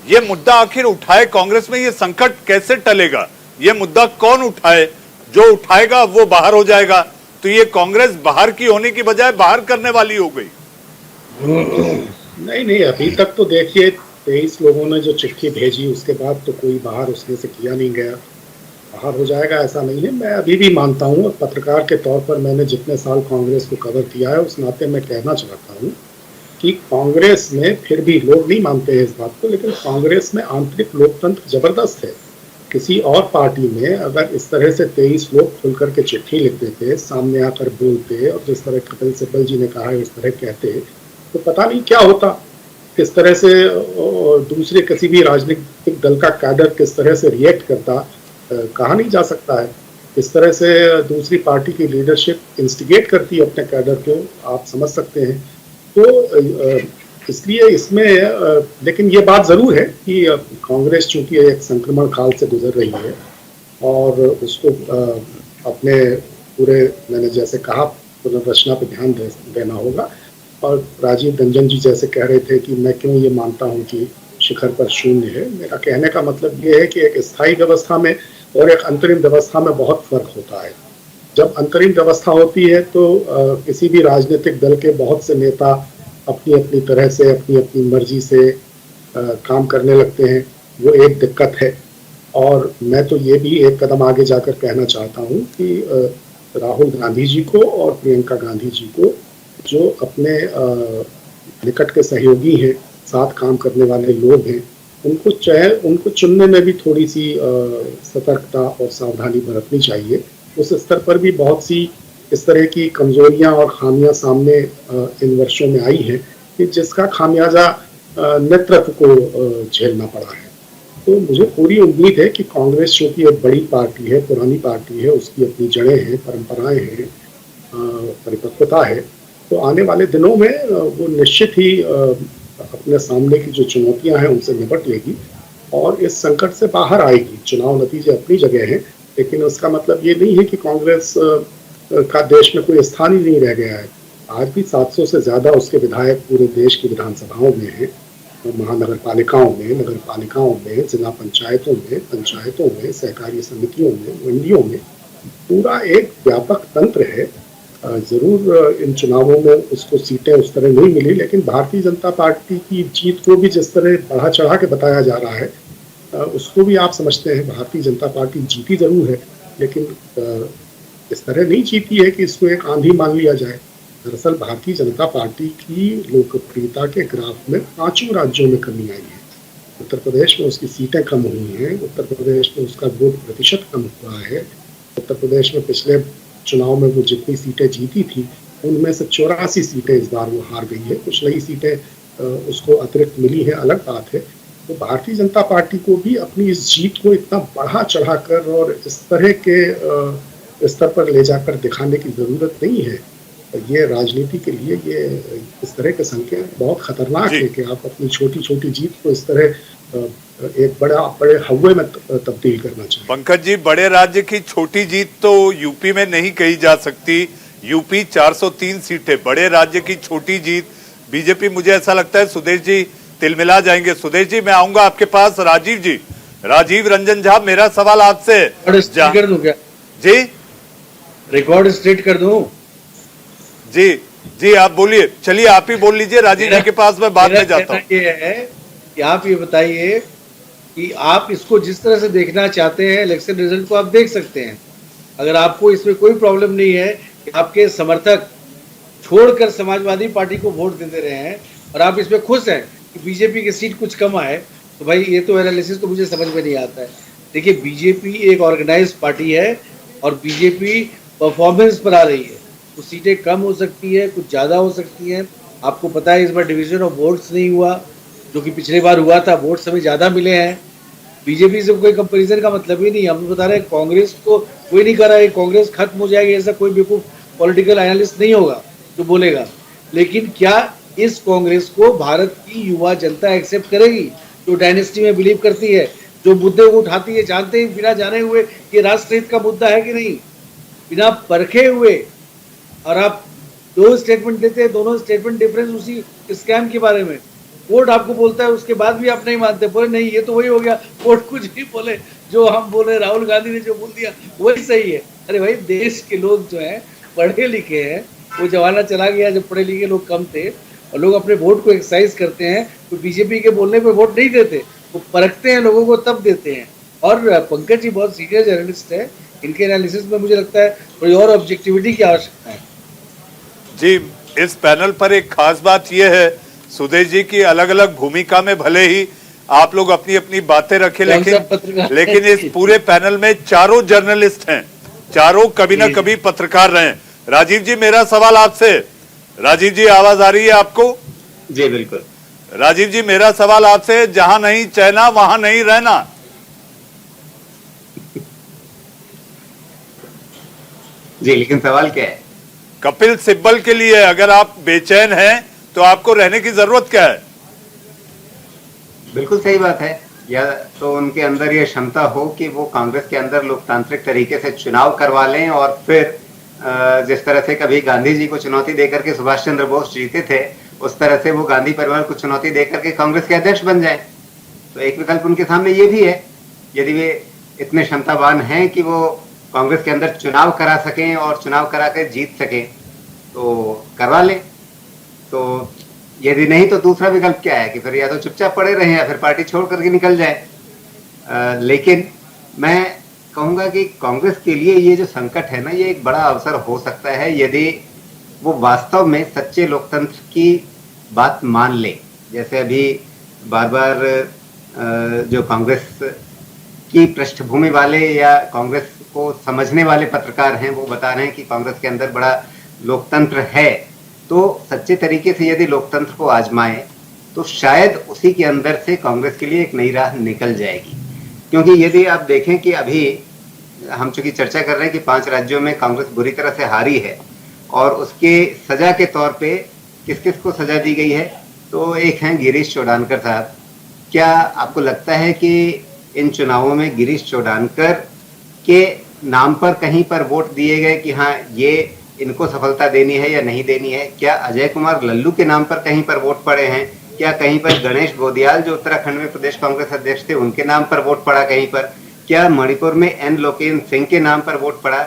ये मुद्दा। आखिर उठाए कांग्रेस में ये संकट कैसे टलेगा? ये मुद्दा कौन उठाए? जो उठाएगा वो बाहर हो जाएगा, तो ये कांग्रेस बाहर की होने की बजाय बाहर करने वाली हो गई। नहीं, अभी तक तो देखिए 23 लोगों ने जो चिट्ठी भेजी उसके बाद तो कोई बाहर उसमें से किया नहीं गया। बाहर हो जाएगा ऐसा नहीं है। मैं अभी भी मानता हूँ, पत्रकार के तौर पर मैंने जितने साल कांग्रेस को कवर किया है उस नाते मैं कहना चाहता हूँ कि कांग्रेस में फिर भी लोग नहीं मानते हैं इस बात को, लेकिन कांग्रेस में आंतरिक लोकतंत्र जबरदस्त है। किसी और पार्टी में अगर इस तरह से 23 लोग खुल करके चिट्ठी लिखते थे, सामने आकर बोलते और जिस तरह कपिल सिब्बल जी ने कहा है इस तरह कहते, तो पता नहीं क्या होता। किस तरह से दूसरे किसी भी राजनीतिक दल का कैडर किस तरह से रिएक्ट करता कहा नहीं जा सकता है। इस तरह से दूसरी पार्टी की लीडरशिप इंस्टिगेट करती है अपने कैडर को, आप समझ सकते हैं। तो इसलिए इसमें लेकिन ये बात ज़रूर है कि कांग्रेस चूंकि एक संक्रमण काल से गुजर रही है और उसको अपने पूरे, मैंने जैसे कहा, पुनर्रचना पर ध्यान देना होगा। और राजीव रंजन जी जैसे कह रहे थे कि मैं क्यों ये मानता हूँ कि शिखर पर शून्य है, मेरा कहने का मतलब ये है कि एक स्थायी व्यवस्था में और एक अंतरिम व्यवस्था में बहुत फर्क होता है। जब अंतरिम व्यवस्था होती है तो किसी भी राजनीतिक दल के बहुत से नेता अपनी अपनी तरह से अपनी अपनी मर्जी से काम करने लगते हैं, वो एक दिक्कत है। और मैं तो ये भी एक कदम आगे जाकर कहना चाहता हूँ कि राहुल गांधी जी को और प्रियंका गांधी जी को, जो अपने निकट के सहयोगी हैं, साथ काम करने वाले लोग हैं, उनको चुनने में भी थोड़ी सी सतर्कता और सावधानी बरतनी चाहिए। उस स्तर पर भी बहुत सी इस तरह की कमजोरियां और खामियां सामने इन वर्षों में आई हैं कि जिसका खामियाजा नेतृत्व को झेलना पड़ा है। तो मुझे पूरी उम्मीद है कि कांग्रेस चूंकि एक बड़ी पार्टी है, पुरानी पार्टी है, उसकी अपनी जड़ें हैं, परंपराएं हैं, परिपक्वता है, तो आने वाले दिनों में वो निश्चित ही अपने सामने की जो चुनौतियां हैं उनसे निपट लेगी और इस संकट से बाहर आएगी। चुनाव नतीजे अपनी जगह हैं, लेकिन उसका मतलब ये नहीं है कि कांग्रेस का देश में कोई स्थान ही नहीं रह गया है। आज भी 700 से ज़्यादा उसके विधायक पूरे देश की विधानसभाओं में हैं, महानगर पालिकाओं में, नगर पालिकाओं में, जिला पंचायतों में, सहकारी समितियों में, मंडियों में, पूरा एक व्यापक तंत्र है। जरूर इन चुनावों में उसको सीटें उस तरह नहीं मिली, लेकिन भारतीय जनता पार्टी की जीत को भी जिस तरह बढ़ा चढ़ा के बताया जा रहा है, उसको भी आप समझते हैं भारतीय जनता पार्टी जीती जरूर है, लेकिन इस तरह नहीं जीती है कि इसको एक आंधी मान लिया जाए। दरअसल भारतीय जनता पार्टी की लोकप्रियता के ग्राफ में 5 राज्यों में कमी आई है। उत्तर प्रदेश में उसकी सीटें कम हुई हैं, उत्तर प्रदेश में उसका वोट प्रतिशत कम हुआ है। उत्तर प्रदेश में पिछले चुनाव में वो जितनी सीटें जीती थी उनमें से 84 सीटें इस बार वो हार गई है। कुछ नई सीटें उसको अतिरिक्त मिली हैं, अलग बात है। तो भारतीय जनता पार्टी को भी अपनी इस जीत को इतना बढ़ा चढ़ाकर और इस तरह के स्तर पर ले जाकर दिखाने की ज़रूरत नहीं है। ये राजनीति के लिए ये इस तरह के संकेत बहुत खतरनाक है कि आप अपनी छोटी छोटी जीत को इस तरह एक बड़े हव्वे में तब्दील करना चाहिए। पंकज जी, बड़े राज्य की छोटी जीत तो यूपी में नहीं कही जा सकती। यूपी 403 सीटें, बड़े राज्य की छोटी जीत। बीजेपी, मुझे ऐसा लगता है सुदेश जी तिलमिला जाएंगे। सुदेश जी, मैं आऊंगा आपके पास। राजीव जी, राजीव रंजन झा, मेरा सवाल आपसे कर दूं क्या जी? रिकॉर्ड स्ट्रेट कर दूं? जी आप बोलिए, चलिए आप ही बोल लीजिए। राजीव जी के पास मैं बाद में जाता हूँ। ये है कि आप ये बताइए कि आप इसको जिस तरह से देखना चाहते हैं, इलेक्शन रिजल्ट को आप देख सकते हैं। अगर आपको इसमें कोई प्रॉब्लम नहीं है कि आपके समर्थक छोड़कर समाजवादी पार्टी को वोट देते रहे हैं और आप इसमें खुश हैं कि बीजेपी की सीट कुछ कम आए, तो भाई ये तो एनालिसिस तो मुझे समझ में नहीं आता है। देखिए, बीजेपी एक ऑर्गेनाइज पार्टी है और बीजेपी परफॉर्मेंस पर आ रही है। कुछ सीटें कम हो सकती है, कुछ ज़्यादा हो सकती हैं। आपको पता है इस बार डिवीजन ऑफ वोट्स नहीं हुआ, जो कि पिछले बार हुआ था, वोट्स हमें ज़्यादा मिले हैं। बीजेपी से कोई कंपैरिजन का मतलब ही नहीं। हम बता रहे हैं कांग्रेस को कोई नहीं कर रहा है, कांग्रेस खत्म हो जाएगी, ऐसा कोई बेवकूफ पॉलिटिकल एनालिस्ट नहीं होगा जो बोलेगा। लेकिन क्या इस कांग्रेस को भारत की युवा जनता एक्सेप्ट करेगी, जो डायनेस्टी में बिलीव करती है, जो मुद्दे को उठाती है जानते ही बिना जाने हुए कि राष्ट्र हित का मुद्दा है कि नहीं, बिना परखे हुए, और आप दो स्टेटमेंट देते हैं, दोनों स्टेटमेंट डिफरेंस उसी स्कैम के बारे में। कोर्ट आपको बोलता है, उसके बाद भी आप नहीं मानते, बोले नहीं ये तो वही हो गया, कोर्ट कुछ नहीं बोले, जो हम बोले राहुल गांधी ने जो बोल दिया वही सही है। अरे भाई, देश के लोग जो हैं पढ़े लिखे हैं, वो जमाना चला गया जब पढ़े लिखे लोग कम थे और लोग अपने वोट को एक्सरसाइज करते हैं, तो बीजेपी के बोलने पर वोट नहीं देते, वो परखते हैं लोगों को तब देते हैं। और पंकज जी बहुत सीनियर जर्नलिस्ट है, इनके एनालिसिस में मुझे लगता है थोड़ी और ऑब्जेक्टिविटी की आवश्यकता है। जी, इस पैनल पर एक खास बात यह है सुदेश जी की, अलग अलग भूमिका में भले ही आप लोग अपनी अपनी बातें रखें, लेकिन इस पूरे पैनल में चारों जर्नलिस्ट हैं, चारों कभी ना कभी पत्रकार रहे हैं। राजीव जी, मेरा सवाल आपसे, राजीव जी आवाज आ रही है आपको? जी बिल्कुल। राजीव जी, मेरा सवाल आपसे, जहां नहीं चैना वहां नहीं रहना। जी, लेकिन सवाल क्या है? कपिल सिब्बल के लिए अगर आप बेचैन हैं तो आपको रहने की जरूरत क्या है? बिल्कुल सही बात है। या तो उनके अंदर ये क्षमता हो कि वो कांग्रेस के अंदर लोकतांत्रिक तरीके से चुनाव करवा लें और फिर जिस तरह से कभी गांधी जी को चुनौती देकर के सुभाष चंद्र बोस जीते थे, उस तरह से वो गांधी परिवार को चुनौती देकर के कांग्रेस के अध्यक्ष बन जाए। तो एक विकल्प उनके सामने ये भी है, यदि वे इतने क्षमतावान हैं कि वो कांग्रेस के अंदर चुनाव करा सकें और चुनाव करा कर जीत सकें, तो करवा लें। तो यदि नहीं तो दूसरा विकल्प क्या है कि फिर या तो चुपचाप पड़े रहें या फिर पार्टी छोड़ करके निकल जाए। लेकिन मैं कहूंगा कि कांग्रेस के लिए ये जो संकट है ना, ये एक बड़ा अवसर हो सकता है यदि वो वास्तव में सच्चे लोकतंत्र की बात मान ले। जैसे अभी बार बार जो कांग्रेस की पृष्ठभूमि वाले या कांग्रेस को समझने वाले पत्रकार हैं, वो बता रहे हैं कि कांग्रेस के अंदर बड़ा लोकतंत्र है। तो सच्चे तरीके से यदि लोकतंत्र को आजमाए तो शायद उसी के अंदर से कांग्रेस के लिए एक नई राह निकल जाएगी। क्योंकि यदि आप देखें कि अभी हम चूंकि चर्चा कर रहे हैं कि 5 राज्यों में कांग्रेस बुरी तरह से हारी है और उसके सजा के तौर पे किस किस को सजा दी गई है, तो एक हैं गिरीश चोडानकर साहब। क्या आपको लगता है कि इन चुनावों में गिरीश चोडानकर के नाम पर कहीं पर वोट दिए गए कि हाँ ये इनको सफलता देनी है या नहीं देनी है? क्या अजय कुमार लल्लू के नाम पर कहीं पर वोट पड़े हैं? क्या कहीं पर गणेश गोदियाल जो उत्तराखंड में प्रदेश कांग्रेस अध्यक्ष थे उनके नाम पर वोट पड़ा कहीं पर? क्या मणिपुर में एन लोकेन सिंह के नाम पर वोट पड़ा?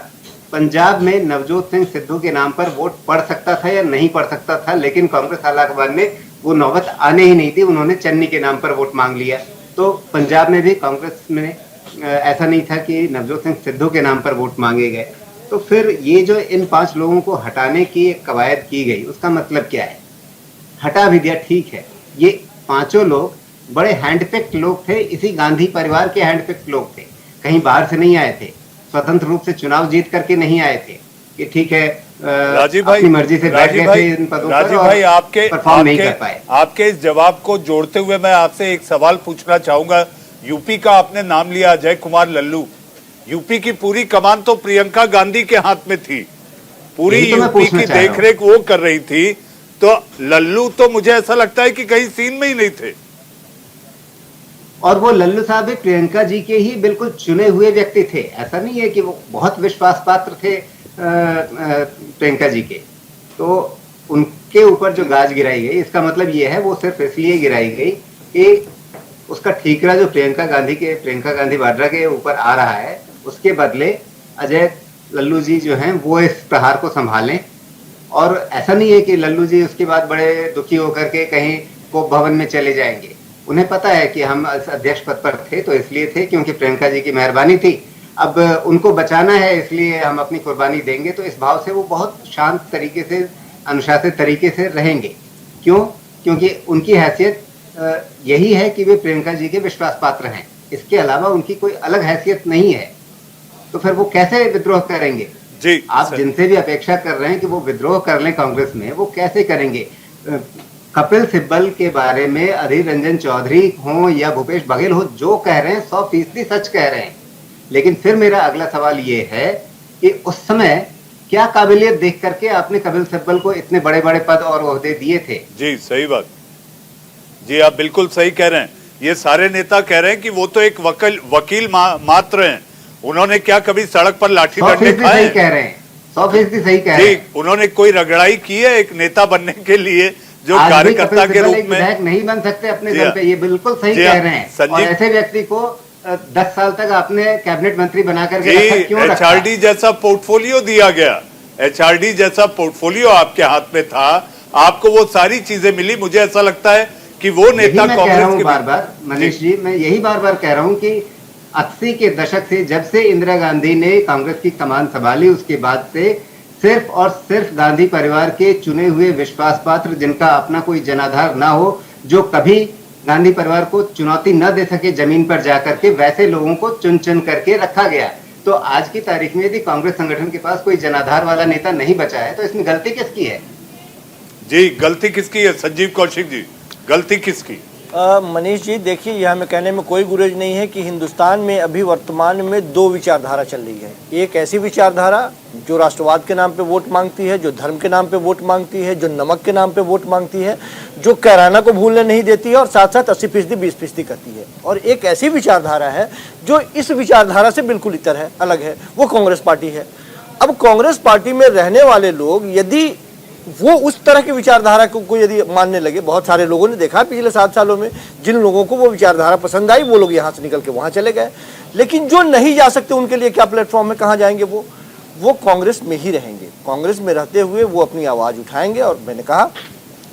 पंजाब में नवजोत सिंह सिद्धू के नाम पर वोट पड़ सकता था या नहीं पड़ सकता था, लेकिन कांग्रेस आलाकमान में वो नौबत आने ही नहीं थी, उन्होंने चन्नी के नाम पर वोट मांग लिया। तो पंजाब में भी कांग्रेस में ऐसा नहीं था कि नवजोत सिंह सिद्धू के नाम पर वोट मांगे गए। तो फिर ये जो इन 5 लोगों को हटाने की एक कवायद की गई, उसका मतलब क्या है? हटा भी दिया, ठीक है, ये 5 लोग बड़े हैंडपिक्ड लोग थे, इसी गांधी परिवार के हैंडपिक्ड लोग थे, कहीं बाहर से नहीं आए थे, स्वतंत्र रूप से चुनाव जीत करके नहीं आए थे कि ठीक है राजीव भाई, अपनी मर्जी से बैठ गए थे इन पदों पर। राजीव भाई, आपके इस जवाब को जोड़ते हुए मैं आपसे एक सवाल पूछना चाहूंगा। यूपी का आपने नाम लिया, अजय कुमार लल्लू। यूपी की पूरी कमान तो प्रियंका गांधी के हाथ में थी, पूरी यूपी की देखरेख वो कर रही थी, तो लल्लू तो मुझे ऐसा लगता है कि कहीं सीन में ही नहीं थे। और वो लल्लू साहब भी प्रियंका जी के ही बिल्कुल चुने हुए व्यक्ति थे, ऐसा नहीं है कि वो बहुत विश्वास पात्र थे प्रियंका जी के। तो उनके ऊपर जो गाज गिराई गई, इसका मतलब ये है वो सिर्फ इसलिए गिराई गई कि उसका ठीकरा जो प्रियंका गांधी वाड्रा के ऊपर आ रहा है, उसके बदले अजय लल्लू जी जो हैं वो इस प्रहार को संभालें। और ऐसा नहीं है कि लल्लू जी उसके बाद बड़े दुखी होकर के कहीं कोप भवन में चले जाएंगे। उन्हें पता है कि हम अध्यक्ष पद पर थे तो इसलिए थे क्योंकि प्रियंका जी की मेहरबानी थी, अब उनको बचाना है इसलिए हम अपनी कुर्बानी देंगे। तो इस भाव से वो बहुत शांत तरीके से अनुशासित तरीके से रहेंगे। क्यों? क्योंकि उनकी हैसियत यही है कि वे प्रियंका जी के विश्वास पात्र हैं, इसके अलावा उनकी कोई अलग हैसियत नहीं है। तो फिर वो कैसे विद्रोह करेंगे? जी आप जिनसे भी अपेक्षा कर रहे हैं कि वो विद्रोह कर लें कांग्रेस में, वो कैसे करेंगे? कपिल सिब्बल के बारे में अधीर रंजन चौधरी हो या भूपेश बघेल हो, जो कह रहे हैं 100% सच कह रहे हैं। लेकिन फिर मेरा अगला सवाल ये है कि उस समय क्या काबिलियत देख करके आपने कपिल सिब्बल को इतने बड़े बड़े पद और ओहदे दिए थे? जी सही बात। जी आप बिल्कुल सही कह रहे हैं। ये सारे नेता कह रहे हैं कि वो तो एक वकील मात्र हैं। उन्होंने क्या कभी सड़क पर लाठी डंडे खाए? सही कह रहे हैं, 100% सही कह रहे हैं। उन्होंने कोई रगड़ाई की है एक नेता बनने के लिए जो कार्यकर्ता के रूप में? विधायक नहीं बन सकते अपने दम पे, ये बिल्कुल सही कह रहे हैं। और ऐसे व्यक्ति को 10 साल तक आपने कैबिनेट मंत्री बनाकर क्यों रखा? एचआरडी जैसा पोर्टफोलियो दिया गया, एचआरडी जैसा पोर्टफोलियो आपके हाथ में था, आपको वो सारी चीजें मिली। मुझे ऐसा लगता है कि वो नेता कांग्रेस के बार बार मनीष जी, मैं यही बार बार कह रहा हूं कि 80 के दशक से, जब से इंदिरा गांधी ने कांग्रेस की कमान संभाली, उसके बाद से सिर्फ और सिर्फ गांधी परिवार के चुने हुए विश्वास पात्र, जिनका अपना कोई जनाधार ना हो, जो कभी गांधी परिवार को चुनौती न दे सके जमीन पर जाकर के, वैसे लोगों को चुन चुन करके रखा गया। तो आज की तारीख में यदि कांग्रेस संगठन के पास कोई जनाधार वाला नेता नहीं बचा है, तो इसमें गलती किसकी है? जी गलती किसकी है संजीव कौशिक जी, गलती किसकी? मनीष जी देखिए, यह हमें कहने में कोई गुरेज नहीं है कि हिंदुस्तान में अभी वर्तमान में 2 विचारधारा चल रही है। एक ऐसी विचारधारा जो राष्ट्रवाद के नाम पे वोट मांगती है, जो धर्म के नाम पे वोट मांगती है, जो नमक के नाम पे वोट मांगती है, जो कैराना को भूलने नहीं देती है और साथ साथ 80% 20% करती है। और एक ऐसी विचारधारा है जो इस विचारधारा से बिल्कुल इतर है, अलग है, वो कांग्रेस पार्टी है। अब कांग्रेस पार्टी में रहने वाले लोग यदि वो उस तरह की विचारधारा को यदि मानने लगे, बहुत सारे लोगों ने देखा पिछले 7 सालों में, जिन लोगों को वो विचारधारा पसंद आई वो लोग यहाँ से निकल के वहाँ चले गए। लेकिन जो नहीं जा सकते उनके लिए क्या प्लेटफॉर्म है, कहाँ जाएंगे? वो कांग्रेस में ही रहेंगे। कांग्रेस में रहते हुए वो अपनी आवाज़ उठाएंगे। और मैंने कहा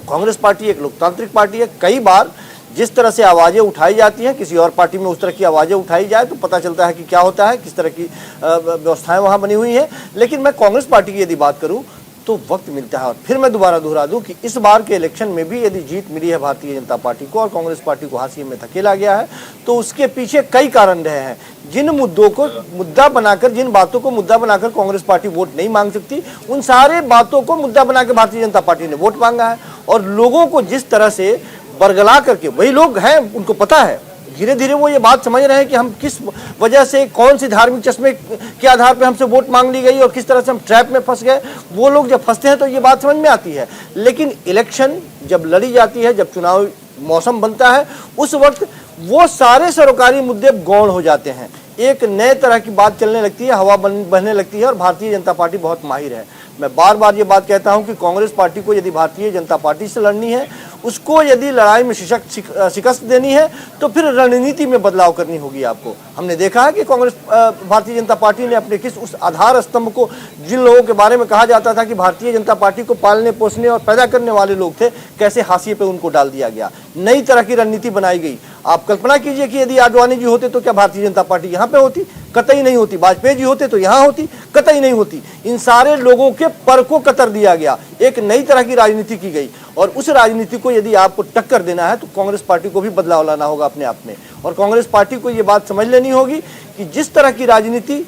कांग्रेस पार्टी एक लोकतांत्रिक पार्टी है। कई बार जिस तरह से आवाज़ें उठाई जाती हैं, किसी और पार्टी में उस तरह की आवाज़ें उठाई जाए तो पता चलता है कि क्या होता है, किस तरह की व्यवस्थाएं वहाँ बनी हुई हैं। लेकिन मैं कांग्रेस पार्टी की यदि बात करूँ तो वक्त मिलता है। और फिर मैं दोबारा दोहरा दूं कि इस बार के इलेक्शन में भी यदि जीत मिली है भारतीय जनता पार्टी को और कांग्रेस पार्टी को हाशिए में धकेला गया है, तो उसके पीछे कई कारण रहे हैं। जिन मुद्दों को मुद्दा बनाकर, जिन बातों को मुद्दा बनाकर कांग्रेस पार्टी वोट नहीं मांग सकती, उन सारे बातों को मुद्दा बनाकर भारतीय जनता पार्टी ने वोट मांगा है। और लोगों को जिस तरह से बरगला करके, वही लोग हैं, उनको पता है, धीरे धीरे वो ये बात समझ रहे हैं कि हम किस वजह से, कौन सी धार्मिक चश्मे के आधार पे हमसे वोट मांग ली गई और किस तरह से हम ट्रैप में फंस गए। वो लोग जब फंसते हैं तो ये बात समझ में आती है। लेकिन इलेक्शन जब लड़ी जाती है, जब चुनाव मौसम बनता है, उस वक्त वो सारे सरकारी मुद्दे गौण हो जाते हैं। एक नए तरह की बात चलने लगती है, हवा बहने लगती है। और भारतीय जनता पार्टी बहुत माहिर है। मैं बार बार ये बात कहता हूं कि कांग्रेस पार्टी को यदि भारतीय जनता पार्टी से लड़नी है, उसको यदि लड़ाई में शिकस्त देनी है, तो फिर रणनीति में बदलाव करनी होगी आपको। हमने देखा है कि कांग्रेस भारतीय जनता पार्टी ने अपने किस उस आधार स्तंभ को, जिन लोगों के बारे में कहा जाता था कि भारतीय जनता पार्टी को पालने पोसने और पैदा करने वाले लोग थे, कैसे हाशिए पे उनको डाल दिया गया। नई तरह की रणनीति बनाई गई। आप कल्पना कीजिए कि यदि आडवाणी जी होते तो क्या भारतीय जनता पार्टी यहाँ पे होती? कतई नहीं होती। वाजपेयी जी होते तो यहाँ होती? कतई नहीं होती। इन सारे लोगों के पर को कतर दिया गया, एक नई तरह की राजनीति की गई। और उस राजनीति को यदि आपको टक्कर देना है तो कांग्रेस पार्टी को भी बदलाव लाना होगा अपने आप में। और कांग्रेस पार्टी को ये बात समझ लेनी होगी कि जिस तरह की राजनीति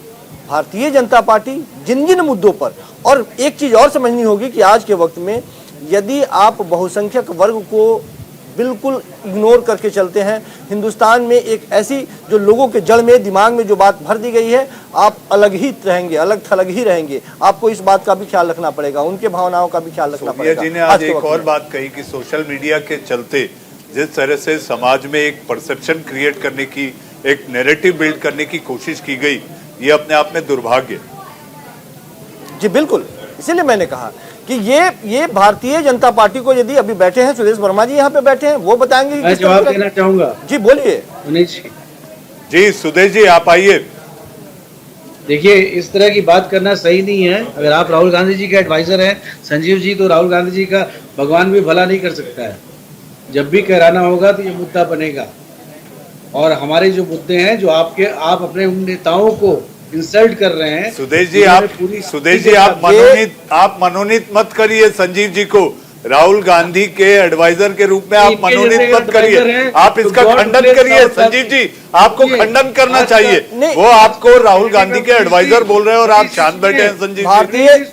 भारतीय जनता पार्टी जिन जिन मुद्दों पर, और एक चीज और समझनी होगी कि आज के वक्त में यदि आप बहुसंख्यक वर्ग को बिल्कुल इग्नोर करके चलते हैं, हिंदुस्तान में एक ऐसी जो लोगों के जड़ में, दिमाग में जो बात भर दी गई है, आप अलग ही रहेंगे, अलग थलग ही रहेंगे। आपको इस बात का भी ख्याल रखना पड़ेगा, उनके भावनाओं का भी ख्याल रखना पड़ेगा। जी ने आज एक और बात कही कि सोशल मीडिया के चलते जिस तरह से समाज में एक परसेप्शन क्रिएट करने की, एक नैरेटिव बिल्ड करने की कोशिश की गई, ये अपने आप में दुर्भाग्य। जी बिल्कुल, इसीलिए मैंने कहा कि ये भारतीय जनता पार्टी को यदि अभी बैठे हैं सुदेश वर्मा जी यहाँ पे बैठे हैं, वो बताएंगे। मैं जवाब देना चाहूंगा। जी बोलिए। जी सुदेश जी आप आइए। देखिए, इस तरह की बात करना सही नहीं है। अगर आप राहुल गांधी जी के एडवाइजर हैं संजीव जी, तो राहुल गांधी जी का भगवान भी भला नहीं कर सकता है। जब भी कहराना होगा तो ये मुद्दा बनेगा। और हमारे जो मुद्दे हैं, जो आप अपने उन नेताओं को इंसल्ट कर रहे हैं। सुदेश जी आप मनोनीत मत करिए संजीव जी को, राहुल गांधी के एडवाइजर के रूप में आप मनोनीत मत करिए, आप इसका खंडन करिए। संजीव जी आपको खंडन करना चाहिए, वो आपको राहुल गांधी के एडवाइजर बोल रहे हैं और आप शांत बैठे हैं। संजीव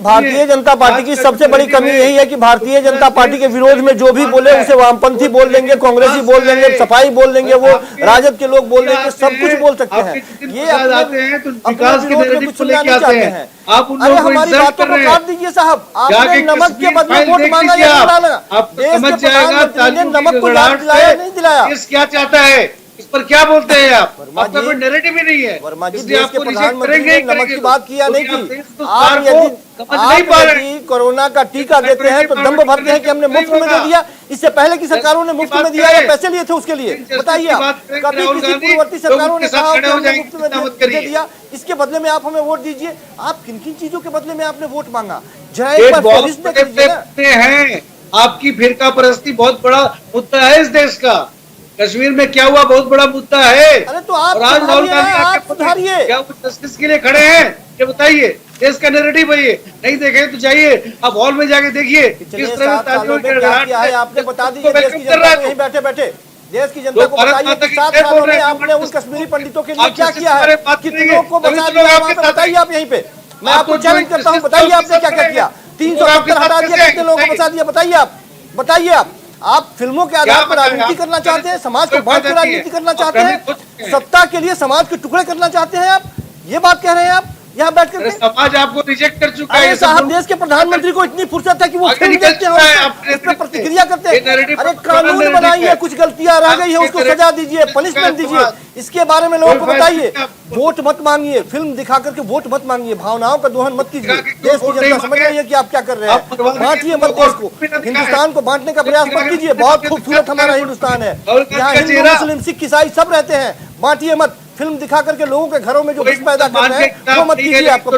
भारतीय जनता पार्टी की सबसे बड़ी कमी यही है कि भारतीय जनता पार्टी के विरोध में जो भी बोले उसे वामपंथी बोल देंगे, कांग्रेसी बोल देंगे, सफाई बोल देंगे, वो राजद के लोग बोल देंगे, सब कुछ बोल सकते हैं। ये अपने विरोध में कुछ सुनना नहीं चाहते हैं। अरे हमारी बातों को काट दीजिए साहब, आपने नमक के बदले वोट मांगा या नहीं मांगा? देश के प्रधानमंत्री ने नमक को याद दिलाया नहीं दिलाया? क्या चाहता है, इस पर क्या बोलते हैं आप? आपका कोई नैरेटिव ही नहीं है। वर्मा जी, देश के प्रधानमंत्री ने नमक की बात किया नहीं की। आप यदि कोरोना का टीका देते हैं तो दम्भ भरते हैं कि हमने मुफ्त में दे दिया। इससे पहले की सरकारों ने मुफ्त में दिया या पैसे लिए थे उसके लिए? बताइए आप, कभी किसी पूर्ववर्ती सरकारों ने कहा हमने मुफ्त में दे दिया, इसके बदले में आप हमें वोट दीजिए? आप किन किन चीजों के बदले में आपने वोट मांगा? जरा एक बार फहरिस्त हैं। आपकी फिरका परस्ती बहुत बड़ा मुद्दा है इस देश का। कश्मीर में क्या हुआ बहुत बड़ा मुद्दा है। अरे तो आप सुधारिए, क्या जस्टिस के लिए खड़े हैं? ये बताइए, देश का नैरेटिव है ये। नहीं देखे तो जाइए आप हॉल में जाके देखिए किस तरह है। आपने बता दीजिए देश की जनता को, यहीं बैठे बैठे देश की जनता को बताइए कि 7 सालों में आपने उन कश्मीरी पंडितों के लिए क्या किया है, कितनों को बचा दिया? बताइए आप यहीं पे, मैं आपको चैलेंज करता हूँ, बताइए आपने क्या क्या किया? 370 हटा दिया, कितने लोगों को बचा दिया? बताइए आप फिल्मों के आधार पर राजनीति करना चाहते हैं, समाज को बांट कर राजनीति करना चाहते हैं, सत्ता के लिए समाज के टुकड़े करना चाहते हैं आप? ये बात कह रहे हैं आप यहाँ बैठकर? समाज आपको रिजेक्ट कर चुका है। साहब, देश के प्रधानमंत्री को इतनी फुर्सत है कि वो फिल्म देखते हैं, उस पर प्रतिक्रिया करते हैं। अरे कानून बनाइए, कुछ गलतियां रह गई है उसको सजा दीजिए, पनिशमेंट दीजिए, इसके बारे में लोगों को बताइए। वोट मत मांगिए, फिल्म दिखा करके वोट मत मांगिए, भावनाओं का दोहन मत कीजिए। देश की जनता समझ रही है कि आप क्या कर रहे हैं। बांटिए मत देश को, हिंदुस्तान को बांटने का प्रयास मत कीजिए। बहुत खूबसूरत हमारा हिंदुस्तान है, यहाँ हिंदू मुस्लिम सिख ईसाई सब रहते हैं। बांटिए मत, फिल्म दिखा करके लोगों के घरों में जो विष पैदा कर रहे हैं वो मत कीजिए। आपको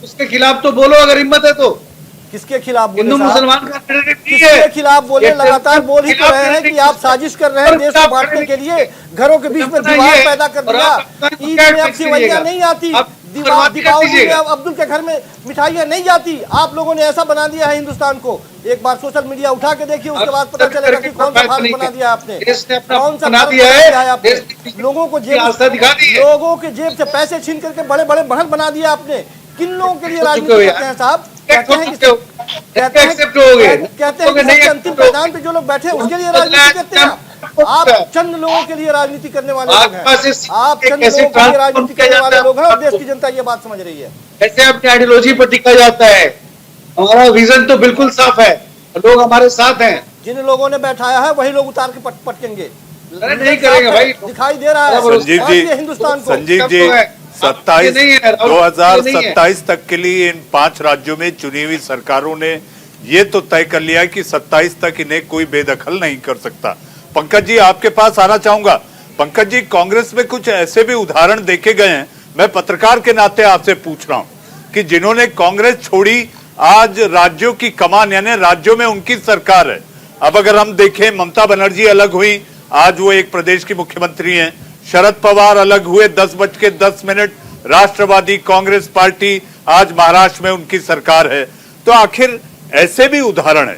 उसके खिलाफ तो बोलो अगर हिम्मत है तो। किसके खिलाफ बोले? हिंदू मुसलमान का किसके खिलाफ बोले? लगातार बोल ही तो रहे हैं कि आप साजिश कर रहे हैं देश को बांटने के लिए, घरों के बीच में दीवार पैदा कर दिया। ईद में अब सेवैयां नहीं आती, दीपावली में अब्दुल के घर में मिठाइयां नहीं जाती। आप लोगों ने ऐसा बना दिया है हिंदुस्तान को। एक बार सोशल मीडिया उठा के देखिए, उसके बाद पता चलेगा कि कौन सा भारत बना दिया आपने, कौन सा भारत बना दिया है आपने। लोगों के जेब से पैसे छीन करके बड़े बड़े महल बना दिया आपने। किन लोगों के लिए राजनीति करते हैं साहब? कहते हैं कि अंतिम मैदान पे जो लोग बैठे हैं उसके लिए राजनीति करते हैं। आप चंद लोगों के लिए राजनीति करने वाले लोग हैं, आप चंद लोगों के लिए राजनीति करने वाले लोग हैं और देश की जनता ये बात समझ रही है। ऐसे अपनी आइडियोलॉजी पर टिका जाता है। हमारा विजन तो बिल्कुल साफ है, लोग हमारे साथ हैं। जिन लोगों ने बैठाया है वही लोग उतार के पटकेंगे। नहीं करेंगे भाई, दिखाई दे रहा है संजीव जी। हिंदुस्तान को संजीव जी 2027 तक के लिए इन 5 राज्यों में चुनी हुई सरकारों ने ये तो तय कर लिया कि 27 तक इन्हें कोई बेदखल नहीं कर सकता। पंकज जी आपके पास आना चाहूंगा। पंकज जी, कांग्रेस में कुछ ऐसे भी उदाहरण देखे गए हैं, मैं पत्रकार के नाते आपसे पूछ रहा हूं कि जिन्होंने कांग्रेस छोड़ी आज राज्यों की कमान, यानी राज्यों में उनकी सरकार है। अब अगर हम देखें, ममता बनर्जी अलग हुई, आज वो एक प्रदेश की मुख्यमंत्री हैं। शरद पवार अलग हुए 10:10 राष्ट्रवादी कांग्रेस पार्टी आज महाराष्ट्र में उनकी सरकार है। तो आखिर ऐसे भी उदाहरण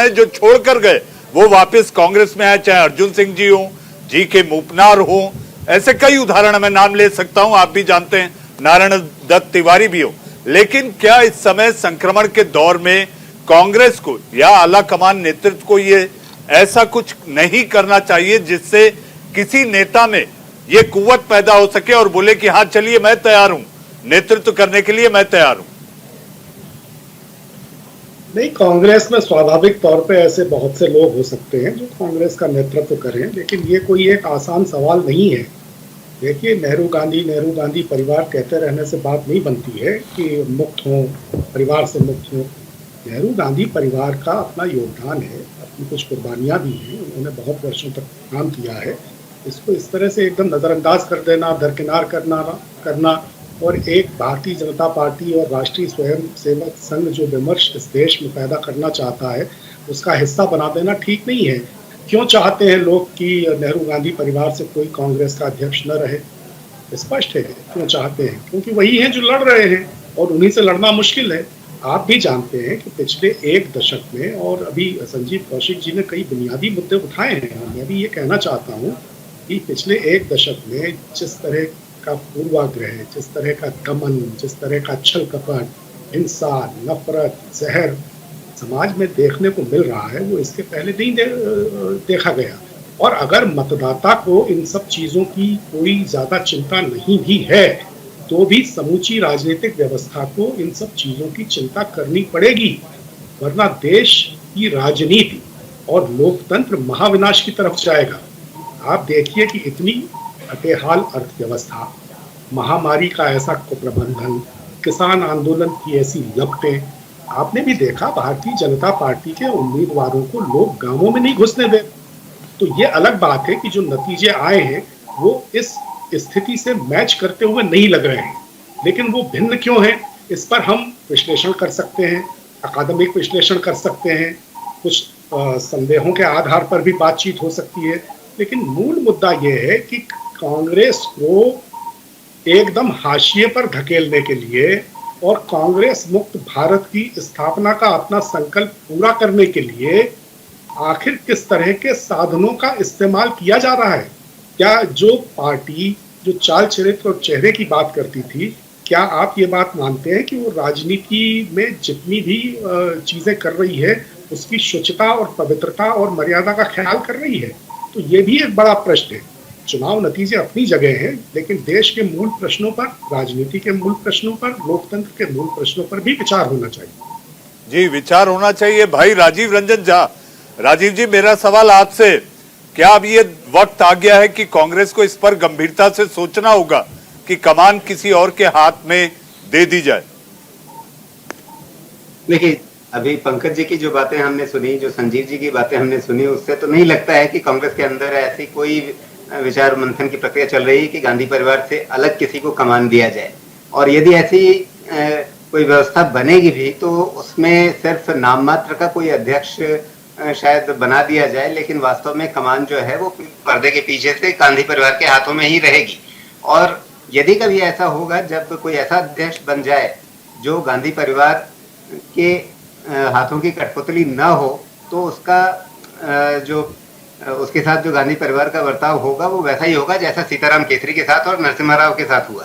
है जो छोड़कर गए वो वापस कांग्रेस में आए, चाहे अर्जुन सिंह जी हो, जी के मूपनार हो, ऐसे कई उदाहरण मैं नाम ले सकता हूं, आप भी जानते हैं, नारायण दत्त तिवारी भी हो। लेकिन क्या इस समय संक्रमण के दौर में कांग्रेस को या आला कमान नेतृत्व को ये ऐसा कुछ नहीं करना चाहिए जिससे किसी नेता में ये कुव्वत पैदा हो सके और बोले कि हाँ चलिए मैं तैयार हूं, नेतृत्व करने के लिए मैं तैयार हूं? नहीं, कांग्रेस में स्वाभाविक तौर पे ऐसे बहुत से लोग हो सकते हैं जो कांग्रेस का नेतृत्व करें, लेकिन ये कोई एक आसान सवाल नहीं है। देखिए, नेहरू गांधी परिवार कहते रहने से बात नहीं बनती है कि मुक्त हो, परिवार से मुक्त हो। नेहरू गांधी परिवार का अपना योगदान है, अपनी कुछ कुर्बानियां भी हैं, उन्होंने बहुत वर्षों तक काम किया है। इसको इस तरह से एकदम नज़रअंदाज कर देना, दरकिनार करना और एक भारतीय जनता पार्टी और राष्ट्रीय स्वयंसेवक संघ जो विमर्श इस देश में पैदा करना चाहता है उसका हिस्सा बना देना ठीक नहीं है। क्यों चाहते हैं लोग कि नेहरू गांधी परिवार से कोई कांग्रेस का अध्यक्ष न रहे? स्पष्ट है क्यों चाहते हैं, क्योंकि वही हैं जो लड़ रहे हैं और उन्हीं से लड़ना मुश्किल है। आप भी जानते हैं कि पिछले एक दशक में, और अभी संजीव कौशिक जी ने कई बुनियादी मुद्दे उठाए हैं, मैं भी ये कहना चाहता हूँ कि पिछले एक दशक में जिस तरह का पूर्वाग्रह, जिस तरह का दमन, जिस तरह का छल कपट, हिंसा, नफरत, जहर समाज में देखने को मिल रहा है, वो इसके पहले नहीं देखा गया। और अगर मतदाता को इन सब चीजों की कोई ज्यादा चिंता नहीं भी है, तो भी समूची राजनीतिक व्यवस्था को इन सब चीजों की चिंता करनी पड़ेगी, वरना देश की राजनीति और लोकतंत्र महाविनाश की तरफ जाएगा। आप देखिए कि इतनी हटेहाल अर्थव्यवस्था, महामारी का ऐसा कुप्रबंधन, किसान आंदोलन की ऐसी लपटें, आपने भी देखा भारतीय जनता पार्टी के उम्मीदवारों को लोग गांवों में नहीं घुसने दे। तो ये अलग बात है कि जो नतीजे आए हैं वो इस स्थिति से मैच करते हुए नहीं लग रहे हैं, लेकिन वो भिन्न क्यों हैं, इस पर हम विश्लेषण कर सकते हैं, अकादमिक विश्लेषण कर सकते हैं, कुछ संदेहों के आधार पर भी बातचीत हो सकती है, लेकिन मूल मुद्दा ये है कि कांग्रेस को एकदम हाशिए पर धकेलने के लिए और कांग्रेस मुक्त भारत की स्थापना का अपना संकल्प पूरा करने के लिए आखिर किस तरह के साधनों का इस्तेमाल किया जा रहा है। क्या जो पार्टी जो चाल चरित्र और चेहरे की बात करती थी, क्या आप ये बात मानते हैं कि वो राजनीति में जितनी भी चीजें कर रही है उसकी शुचिता और पवित्रता और मर्यादा का ख्याल कर रही है? तो ये भी एक बड़ा प्रश्न है। चुनाव नतीजे अपनी जगह हैं, लेकिन देश के मूल प्रश्नों पर, राजनीति के मूल प्रश्नों पर, लोकतंत्र के मूल प्रश्नों पर भी विचार होना चाहिए। जी, विचार होना चाहिए। भाई राजीव रंजन झा, राजीव जी, मेरा सवाल आपसे, क्या अब ये वक्त आ गया है कि कांग्रेस को इस पर गंभीरता से सोचना होगा कि कमान किसी और के हाथ में दे दी जाए? देखिए, अभी पंकज जी की जो बातें हमने सुनी, जो संजीव जी की बातें हमने सुनी, उससे तो नहीं लगता है कि कांग्रेस के अंदर ऐसी कोई विचार मंथन की प्रक्रिया चल रही है कि गांधी परिवार से अलग किसी को कमान दिया जाए। और यदि ऐसी कोई व्यवस्था बनेगी भी तो उसमें सिर्फ नाम मात्र का कोई अध्यक्ष शायद बना दिया जाए, लेकिन वास्तव में कमान जो है वो पर्दे के पीछे से गांधी परिवार के हाथों में ही रहेगी। और यदि कभी ऐसा होगा, जब कोई ऐसा अध्यक्ष बन जाए जो गांधी परिवार के हाथों की कठपुतली न हो, तो उसके साथ जो गांधी परिवार का बर्ताव होगा वो वैसा ही होगा जैसा सीताराम केसरी के साथ और नरसिम्हा राव के साथ हुआ।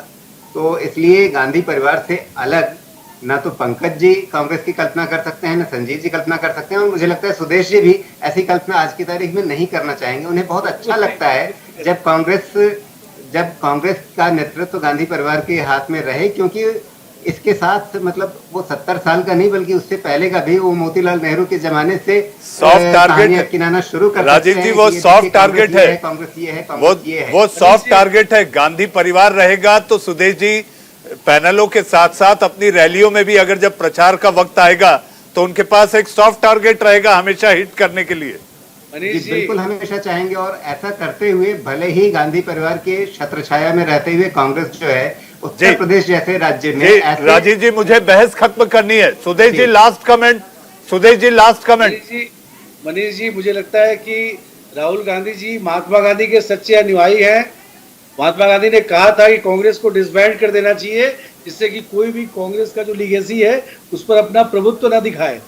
तो इसलिए गांधी परिवार से अलग ना तो पंकज जी कांग्रेस की कल्पना कर सकते हैं, ना संजीव जी कल्पना कर सकते हैं, और मुझे लगता है सुदेश जी भी ऐसी कल्पना आज की तारीख में नहीं करना चाहेंगे। उन्हें बहुत अच्छा लगता है जब कांग्रेस का नेतृत्व गांधी परिवार के हाथ में रहे, क्योंकि इसके साथ मतलब वो 70 साल का नहीं बल्कि उससे पहले का भी, वो मोतीलाल नेहरू के जमाने से सॉफ्ट टारगेट किनाना शुरू कर राजीव जी, वो सॉफ्ट टारगेट है, कांग्रेस ये है, वो सॉफ्ट टारगेट है। गांधी परिवार रहेगा तो सुदेश जी पैनलों के साथ साथ अपनी रैलियों में भी अगर जब प्रचार का वक्त आएगा तो उनके पास एक सॉफ्ट टारगेट रहेगा हमेशा हिट करने के लिए। बिल्कुल हमेशा चाहेंगे, और ऐसा करते हुए भले ही गांधी परिवार के छत्रछाया में रहते हुए कांग्रेस जो है उत्तर प्रदेश जैसे राज्य में राजीव जी, मुझे बहस खत्म करनी है। Sudesh ji last comment. Sudesh ji last comment. Manish ji, मुझे लगता है कि राहुल गांधी जी महात्मा गांधी के सच्चे अनुयायी हैं। महात्मा गांधी ने कहा था कि कांग्रेस को डिसबैंड कर देना चाहिए, जिससे कि कोई भी कांग्रेस का जो लीगेसी है उस पर अपना प्रभुत्व न दिखाए,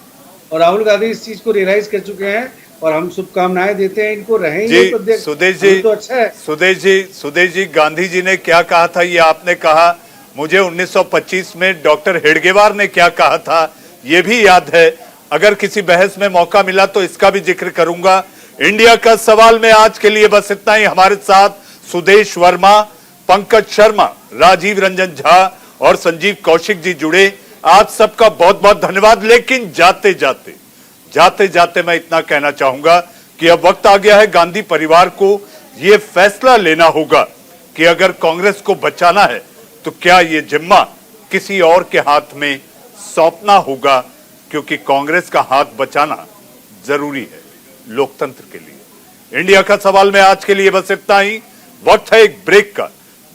और राहुल गांधी इस चीज को रियलाइज कर चुके हैं, और हम शुभकामनाएं देते हैं इनको। रहेंगे तो सुदेश जी तो अच्छा है। सुदेश जी, गांधी जी ने क्या कहा था ये आपने कहा, मुझे 1925 में डॉक्टर हेडगेवार ने क्या कहा था ये भी याद है। अगर किसी बहस में मौका मिला तो इसका भी जिक्र करूंगा। इंडिया का सवाल में आज के लिए बस इतना ही। हमारे साथ सुदेश वर्मा, पंकज शर्मा, राजीव रंजन झा और संजीव कौशिक जी जुड़े। आज सबका बहुत बहुत धन्यवाद। लेकिन जाते जाते मैं इतना कहना चाहूंगा कि अब वक्त आ गया है गांधी परिवार को यह फैसला लेना होगा कि अगर कांग्रेस को बचाना है तो क्या ये जिम्मा किसी और के हाथ में सौंपना होगा, क्योंकि कांग्रेस का हाथ बचाना जरूरी है लोकतंत्र के लिए। इंडिया का सवाल में आज के लिए बस इतना ही। वक्त है एक ब्रेक का।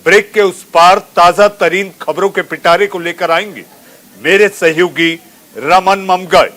ब्रेक के उस पार ताजा तरीन खबरों के पिटारे को लेकर आएंगे मेरे सहयोगी रमन ममगाई।